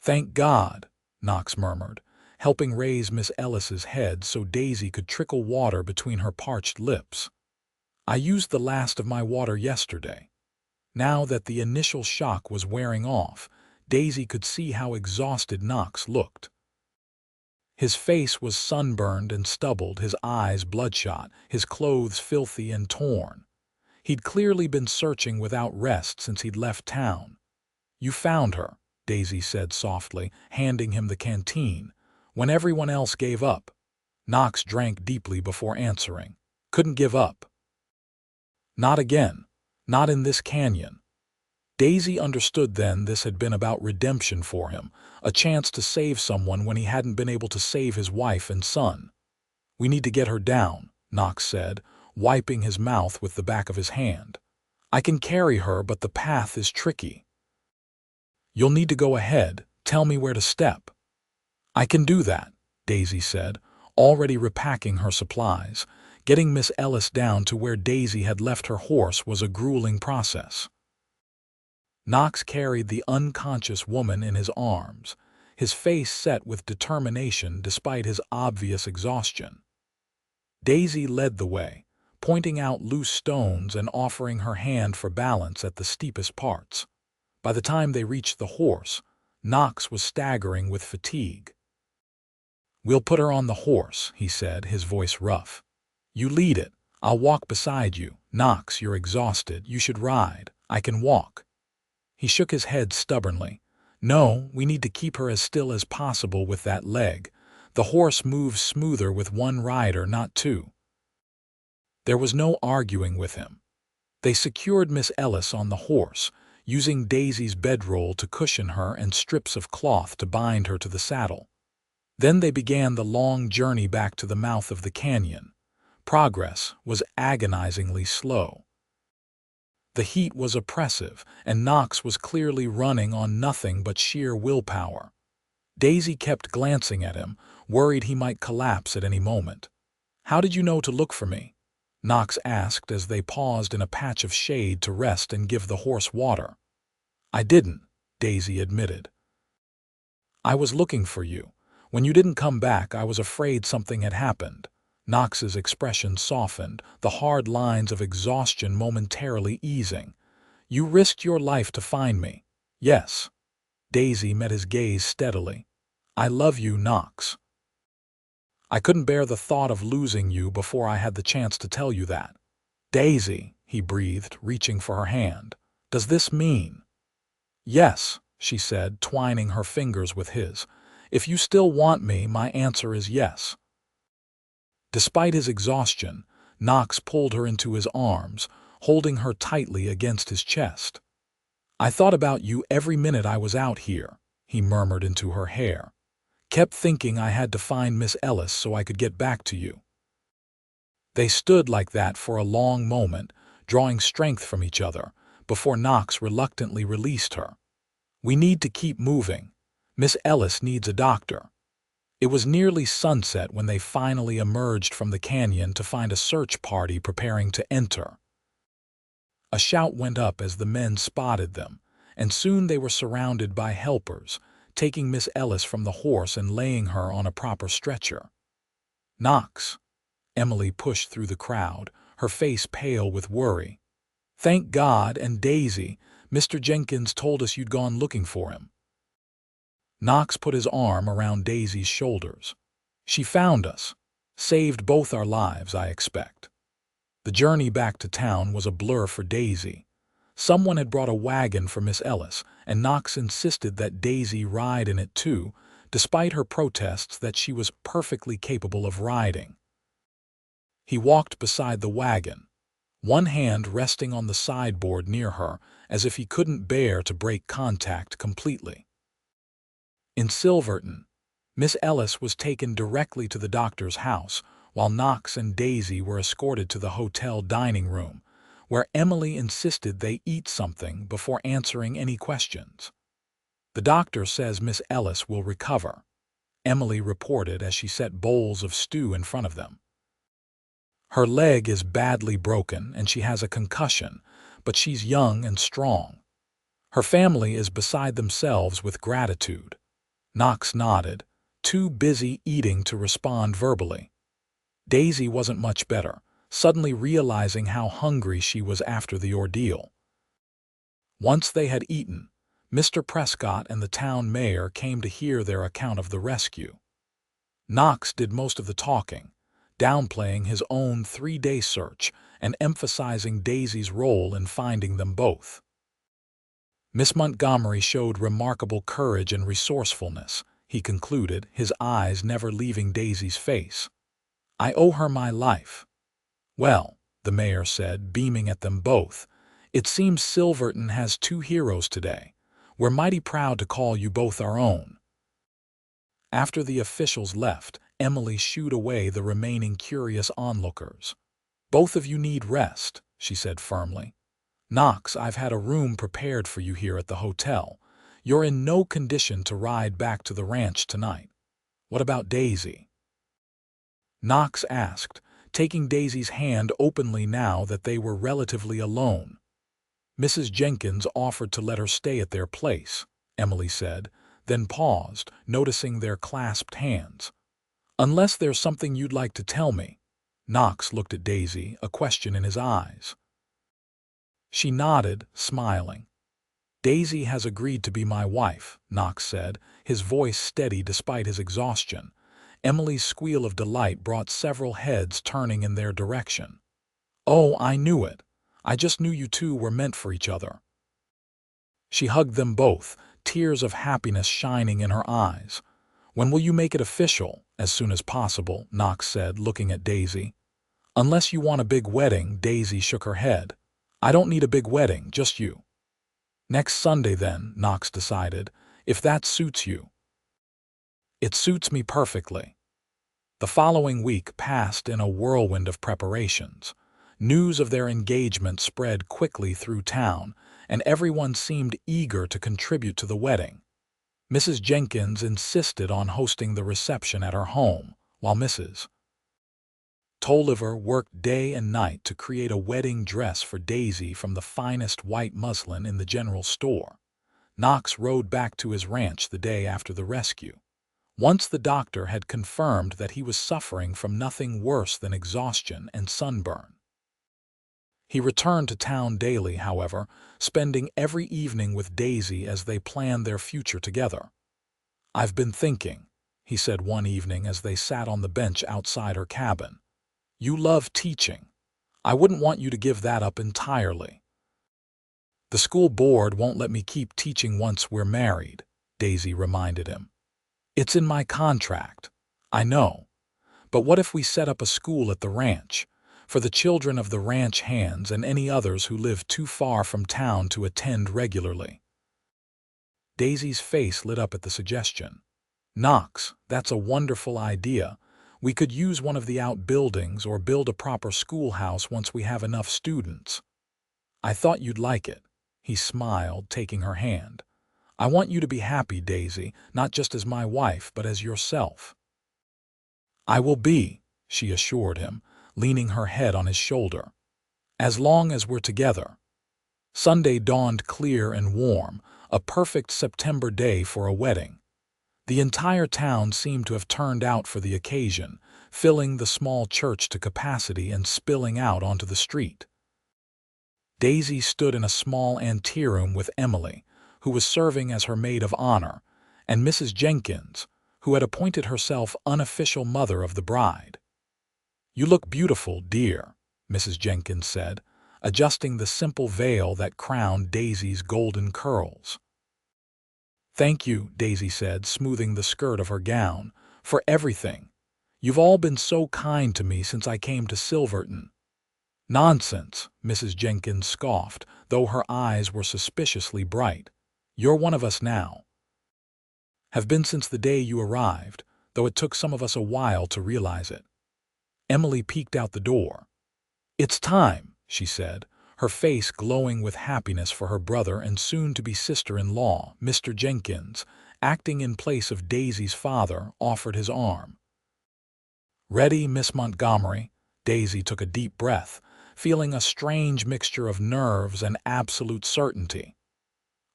"Thank God," Knox murmured, helping raise Miss Ellis's head so Daisy could trickle water between her parched lips. "I used the last of my water yesterday." Now that the initial shock was wearing off, Daisy could see how exhausted Knox looked. His face was sunburned and stubbled, his eyes bloodshot, his clothes filthy and torn. He'd clearly been searching without rest since he'd left town. "You found her," Daisy said softly, handing him the canteen, "when everyone else gave up." Knox drank deeply before answering. "Couldn't give up." "Not again. Not in this canyon." Daisy understood then this had been about redemption for him, a chance to save someone when he hadn't been able to save his wife and son. "We need to get her down," Knox said, wiping his mouth with the back of his hand. "I can carry her, but the path is tricky." "You'll need to go ahead. Tell me where to step." "I can do that," Daisy said, already repacking her supplies. Getting Miss Ellis down to where Daisy had left her horse was a grueling process. Knox carried the unconscious woman in his arms, his face set with determination despite his obvious exhaustion. Daisy led the way, pointing out loose stones and offering her hand for balance at the steepest parts. By the time they reached the horse, Knox was staggering with fatigue. "We'll put her on the horse," he said, his voice rough. "You lead it. I'll walk beside you. Knox, you're exhausted. You should ride. I can walk." He shook his head stubbornly. "No, we need to keep her as still as possible with that leg. The horse moves smoother with one rider, not two." There was no arguing with him. They secured Miss Ellis on the horse, using Daisy's bedroll to cushion her and strips of cloth to bind her to the saddle. Then they began the long journey back to the mouth of the canyon. Progress was agonizingly slow. The heat was oppressive, and Knox was clearly running on nothing but sheer willpower. Daisy kept glancing at him, worried he might collapse at any moment. "How did you know to look for me?" Knox asked as they paused in a patch of shade to rest and give the horse water. "I didn't," Daisy admitted. "I was looking for you. When you didn't come back, I was afraid something had happened." Knox's expression softened, the hard lines of exhaustion momentarily easing. "You risked your life to find me." "Yes." Daisy met his gaze steadily. "I love you, Knox. I couldn't bear the thought of losing you before I had the chance to tell you that." "Daisy," he breathed, reaching for her hand. "Does this mean—" "Yes," she said, twining her fingers with his. "If you still want me, my answer is yes." Despite his exhaustion, Knox pulled her into his arms, holding her tightly against his chest. "I thought about you every minute I was out here," he murmured into her hair. "Kept thinking I had to find Miss Ellis so I could get back to you." They stood like that for a long moment, drawing strength from each other, before Knox reluctantly released her. "We need to keep moving. Miss Ellis needs a doctor." It was nearly sunset when they finally emerged from the canyon to find a search party preparing to enter. A shout went up as the men spotted them, and soon they were surrounded by helpers, taking Miss Ellis from the horse and laying her on a proper stretcher. "Knox." Emily pushed through the crowd, her face pale with worry. "Thank God, and Daisy, Mr. Jenkins told us you'd gone looking for him." Knox put his arm around Daisy's shoulders. "She found us. Saved both our lives, I expect." The journey back to town was a blur for Daisy. Someone had brought a wagon for Miss Ellis, and Knox insisted that Daisy ride in it too, despite her protests that she was perfectly capable of riding. He walked beside the wagon, one hand resting on the sideboard near her, as if he couldn't bear to break contact completely. In Silverton, Miss Ellis was taken directly to the doctor's house, while Knox and Daisy were escorted to the hotel dining room, where Emily insisted they eat something before answering any questions. "The doctor says Miss Ellis will recover," Emily reported as she set bowls of stew in front of them. "Her leg is badly broken and she has a concussion, but she's young and strong. Her family is beside themselves with gratitude." Knox nodded, too busy eating to respond verbally. Daisy wasn't much better, suddenly realizing how hungry she was after the ordeal. Once they had eaten, Mr. Prescott and the town mayor came to hear their account of the rescue. Knox did most of the talking, downplaying his own 3-day search and emphasizing Daisy's role in finding them both. "Miss Montgomery showed remarkable courage and resourcefulness," he concluded, his eyes never leaving Daisy's face. "I owe her my life." "Well," the mayor said, beaming at them both, "it seems Silverton has 2 heroes today. We're mighty proud to call you both our own." After the officials left, Emily shooed away the remaining curious onlookers. "Both of you need rest," she said firmly. "Knox, I've had a room prepared for you here at the hotel. You're in no condition to ride back to the ranch tonight." "What about Daisy?" Knox asked, taking Daisy's hand openly now that they were relatively alone. "Mrs. Jenkins offered to let her stay at their place," Emily said, then paused, noticing their clasped hands. "Unless there's something you'd like to tell me." Knox looked at Daisy, a question in his eyes. She nodded, smiling. "Daisy has agreed to be my wife," Knox said, his voice steady despite his exhaustion. Emily's squeal of delight brought several heads turning in their direction. "Oh, I knew it. I just knew you two were meant for each other." She hugged them both, tears of happiness shining in her eyes. "When will you make it official?" "As soon as possible," Knox said, looking at Daisy. "Unless you want a big wedding," Daisy shook her head. "I don't need a big wedding, just you." "Next Sunday then," Knox decided, "if that suits you." "It suits me perfectly." The following week passed in a whirlwind of preparations. News of their engagement spread quickly through town, and everyone seemed eager to contribute to the wedding. Mrs. Jenkins insisted on hosting the reception at her home, while Mrs. Tolliver worked day and night to create a wedding dress for Daisy from the finest white muslin in the general store. Knox rode back to his ranch the day after the rescue. Once the doctor had confirmed that he was suffering from nothing worse than exhaustion and sunburn. He returned to town daily, however, spending every evening with Daisy as they planned their future together. "I've been thinking," he said one evening as they sat on the bench outside her cabin. "You love teaching. I wouldn't want you to give that up entirely." "The school board won't let me keep teaching once we're married," Daisy reminded him. "It's in my contract." "I know. But what if we set up a school at the ranch, for the children of the ranch hands and any others who live too far from town to attend regularly?" Daisy's face lit up at the suggestion. "Knox, that's a wonderful idea. We could use one of the outbuildings or build a proper schoolhouse once we have enough students." "I thought you'd like it." He smiled, taking her hand. "I want you to be happy, Daisy, not just as my wife, but as yourself." "I will be," she assured him, leaning her head on his shoulder. "As long as we're together." Sunday dawned clear and warm, a perfect September day for a wedding. The entire town seemed to have turned out for the occasion, filling the small church to capacity and spilling out onto the street. Daisy stood in a small anteroom with Emily, who was serving as her maid of honor, and Mrs. Jenkins, who had appointed herself unofficial mother of the bride. "You look beautiful, dear," Mrs. Jenkins said, adjusting the simple veil that crowned Daisy's golden curls. "Thank you," Daisy said, smoothing the skirt of her gown, "for everything. You've all been so kind to me since I came to Silverton." "Nonsense," Mrs. Jenkins scoffed, though her eyes were suspiciously bright. "You're one of us now. Have been since the day you arrived, though it took some of us a while to realize it." Emily peeked out the door. "It's time," she said, her face glowing with happiness for her brother and soon-to-be sister-in-law. Mr. Jenkins, acting in place of Daisy's father, offered his arm. "Ready, Miss Montgomery?" Daisy took a deep breath, feeling a strange mixture of nerves and absolute certainty.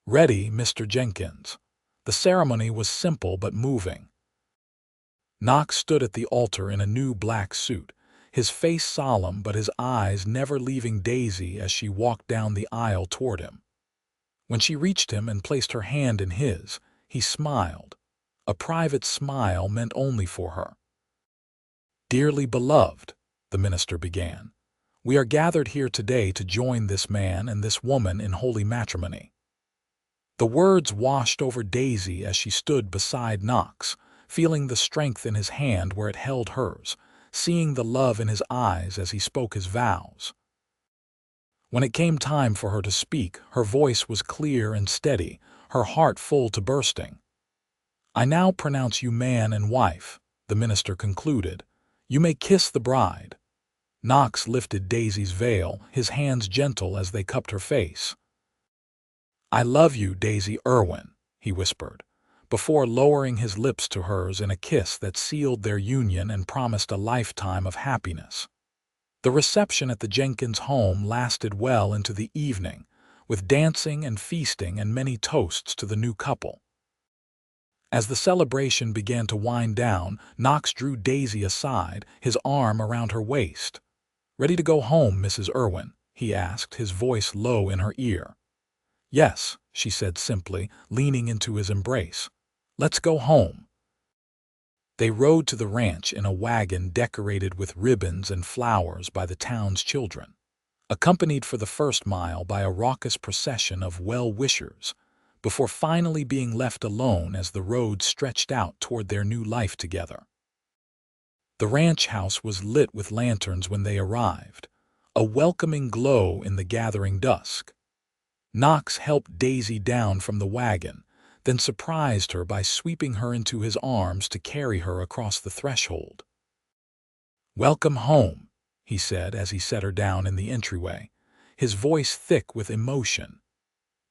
"Ready, Mr. Jenkins." The ceremony was simple but moving. Knox stood at the altar in a new black suit, his face solemn but his eyes never leaving Daisy as she walked down the aisle toward him. When she reached him and placed her hand in his, he smiled, a private smile meant only for her. "Dearly beloved," the minister began, "we are gathered here today to join this man and this woman in holy matrimony." The words washed over Daisy as she stood beside Knox, feeling the strength in his hand where it held hers, seeing the love in his eyes as he spoke his vows. When it came time for her to speak, her voice was clear and steady, her heart full to bursting. "I now pronounce you man and wife," the minister concluded. "You may kiss the bride." Knox lifted Daisy's veil, his hands gentle as they cupped her face. "I love you, Daisy Irwin," he whispered, before lowering his lips to hers in a kiss that sealed their union and promised a lifetime of happiness. The reception at the Jenkins home lasted well into the evening, with dancing and feasting and many toasts to the new couple. As the celebration began to wind down, Knox drew Daisy aside, his arm around her waist. "Ready to go home, Mrs. Irwin?" he asked, his voice low in her ear. "Yes," she said simply, leaning into his embrace. "Let's go home." They rode to the ranch in a wagon decorated with ribbons and flowers by the town's children, accompanied for the first mile by a raucous procession of well-wishers, before finally being left alone as the road stretched out toward their new life together. The ranch house was lit with lanterns when they arrived, a welcoming glow in the gathering dusk. Knox helped Daisy down from the wagon, then surprised her by sweeping her into his arms to carry her across the threshold. "Welcome home," he said as he set her down in the entryway, his voice thick with emotion.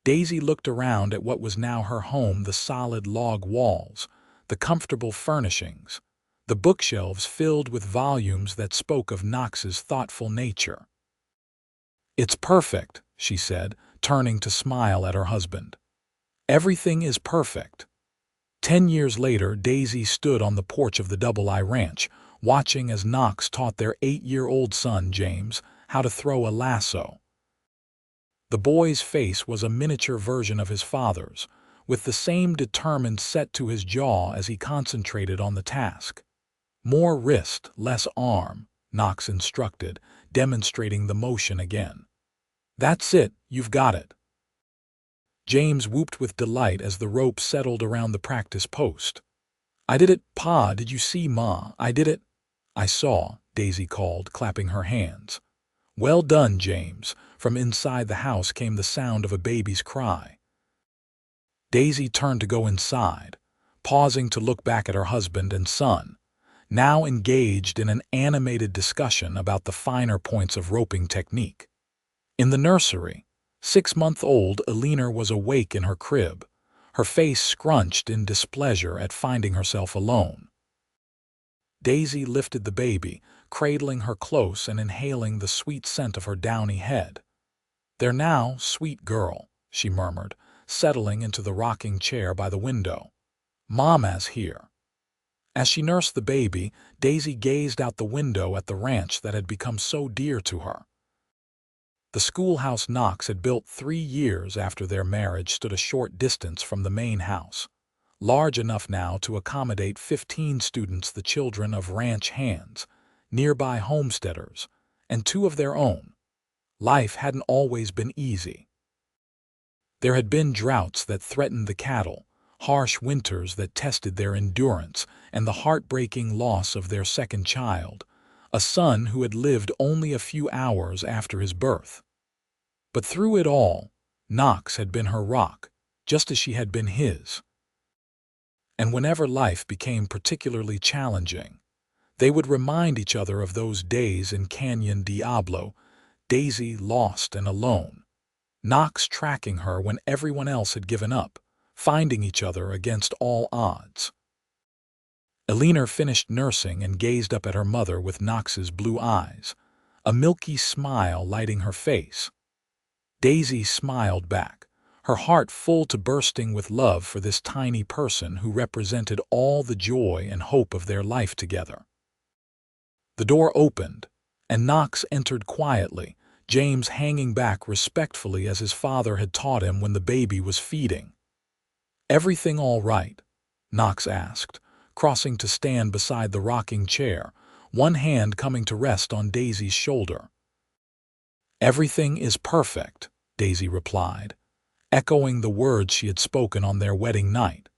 Daisy looked around at what was now her home, the solid log walls, the comfortable furnishings, the bookshelves filled with volumes that spoke of Knox's thoughtful nature. "It's perfect," she said, turning to smile at her husband. "Everything is perfect." 10 years later, Daisy stood on the porch of the Double I Ranch, watching as Knox taught their 8-year-old son, James, how to throw a lasso. The boy's face was a miniature version of his father's, with the same determined set to his jaw as he concentrated on the task. "More wrist, less arm," Knox instructed, demonstrating the motion again. "That's it, you've got it." James whooped with delight as the rope settled around the practice post. "I did it, Pa, did you see, Ma? I did it." "I saw," Daisy called, clapping her hands. "Well done, James." From inside the house came the sound of a baby's cry. Daisy turned to go inside, pausing to look back at her husband and son, now engaged in an animated discussion about the finer points of roping technique. In the nursery, 6-month-old Alina was awake in her crib, her face scrunched in displeasure at finding herself alone. Daisy lifted the baby, cradling her close and inhaling the sweet scent of her downy head. "There now, sweet girl," she murmured, settling into the rocking chair by the window. "Mama's here." As she nursed the baby, Daisy gazed out the window at the ranch that had become so dear to her. The schoolhouse Knox had built 3 years after their marriage stood a short distance from the main house, large enough now to accommodate 15 students, the children of ranch hands, nearby homesteaders, and 2 of their own. Life hadn't always been easy. There had been droughts that threatened the cattle, harsh winters that tested their endurance, and the heartbreaking loss of their second child, a son who had lived only a few hours after his birth. But through it all, Knox had been her rock, just as she had been his. And whenever life became particularly challenging, they would remind each other of those days in Canyon Diablo, Daisy lost and alone, Knox tracking her when everyone else had given up, finding each other against all odds. Alina finished nursing and gazed up at her mother with Knox's blue eyes, a milky smile lighting her face. Daisy smiled back, her heart full to bursting with love for this tiny person who represented all the joy and hope of their life together. The door opened, and Knox entered quietly, James hanging back respectfully as his father had taught him when the baby was feeding. "Everything all right?" Knox asked, crossing to stand beside the rocking chair, one hand coming to rest on Daisy's shoulder. "Everything is perfect," Daisy replied, echoing the words she had spoken on their wedding night.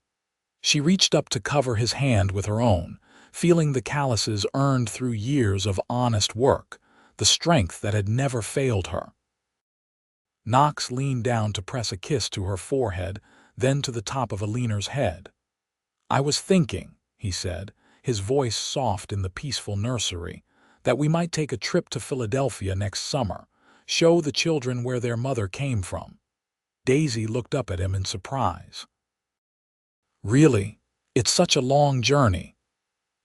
She reached up to cover his hand with her own, feeling the calluses earned through years of honest work, the strength that had never failed her. Knox leaned down to press a kiss to her forehead, then to the top of Alina's head. "I was thinking," he said, his voice soft in the peaceful nursery, "that we might take a trip to Philadelphia next summer, show the children where their mother came from." Daisy looked up at him in surprise. "Really? It's such a long journey."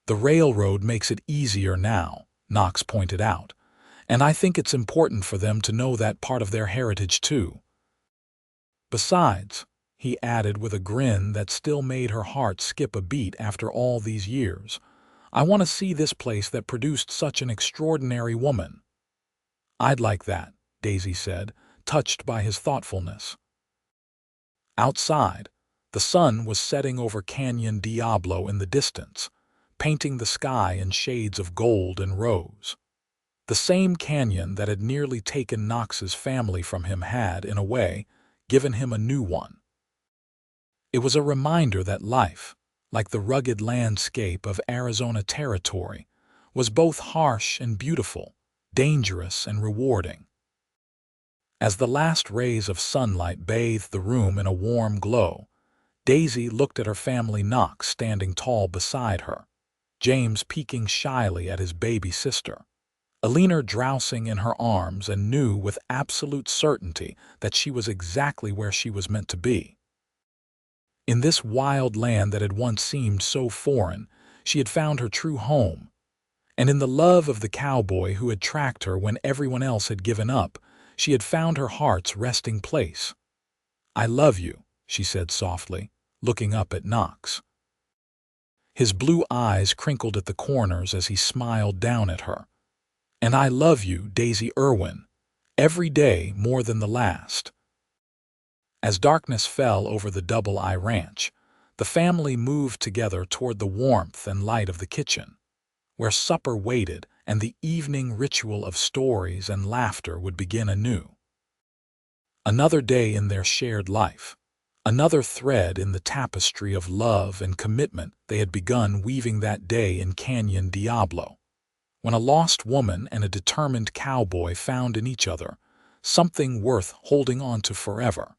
"The railroad makes it easier now," Knox pointed out, "and I think it's important for them to know that part of their heritage too. Besides," he added with a grin that still made her heart skip a beat after all these years, "I want to see this place that produced such an extraordinary woman." "I'd like that," Daisy said, touched by his thoughtfulness. Outside, the sun was setting over Canyon Diablo in the distance, painting the sky in shades of gold and rose. The same canyon that had nearly taken Knox's family from him had, in a way, given him a new one. It was a reminder that life, like the rugged landscape of Arizona Territory, was both harsh and beautiful, dangerous and rewarding. As the last rays of sunlight bathed the room in a warm glow, Daisy looked at her family, Knox standing tall beside her, James peeking shyly at his baby sister, Alina drowsing in her arms, and knew with absolute certainty that she was exactly where she was meant to be. In this wild land that had once seemed so foreign, she had found her true home, and in the love of the cowboy who had tracked her when everyone else had given up, she had found her heart's resting place. "I love you," she said softly, looking up at Knox. His blue eyes crinkled at the corners as he smiled down at her. "And I love you, Daisy Irwin, every day more than the last." As darkness fell over the Double I Ranch, the family moved together toward the warmth and light of the kitchen, where supper waited and the evening ritual of stories and laughter would begin anew. Another day in their shared life, another thread in the tapestry of love and commitment they had begun weaving that day in Canyon Diablo, when a lost woman and a determined cowboy found in each other something worth holding on to forever.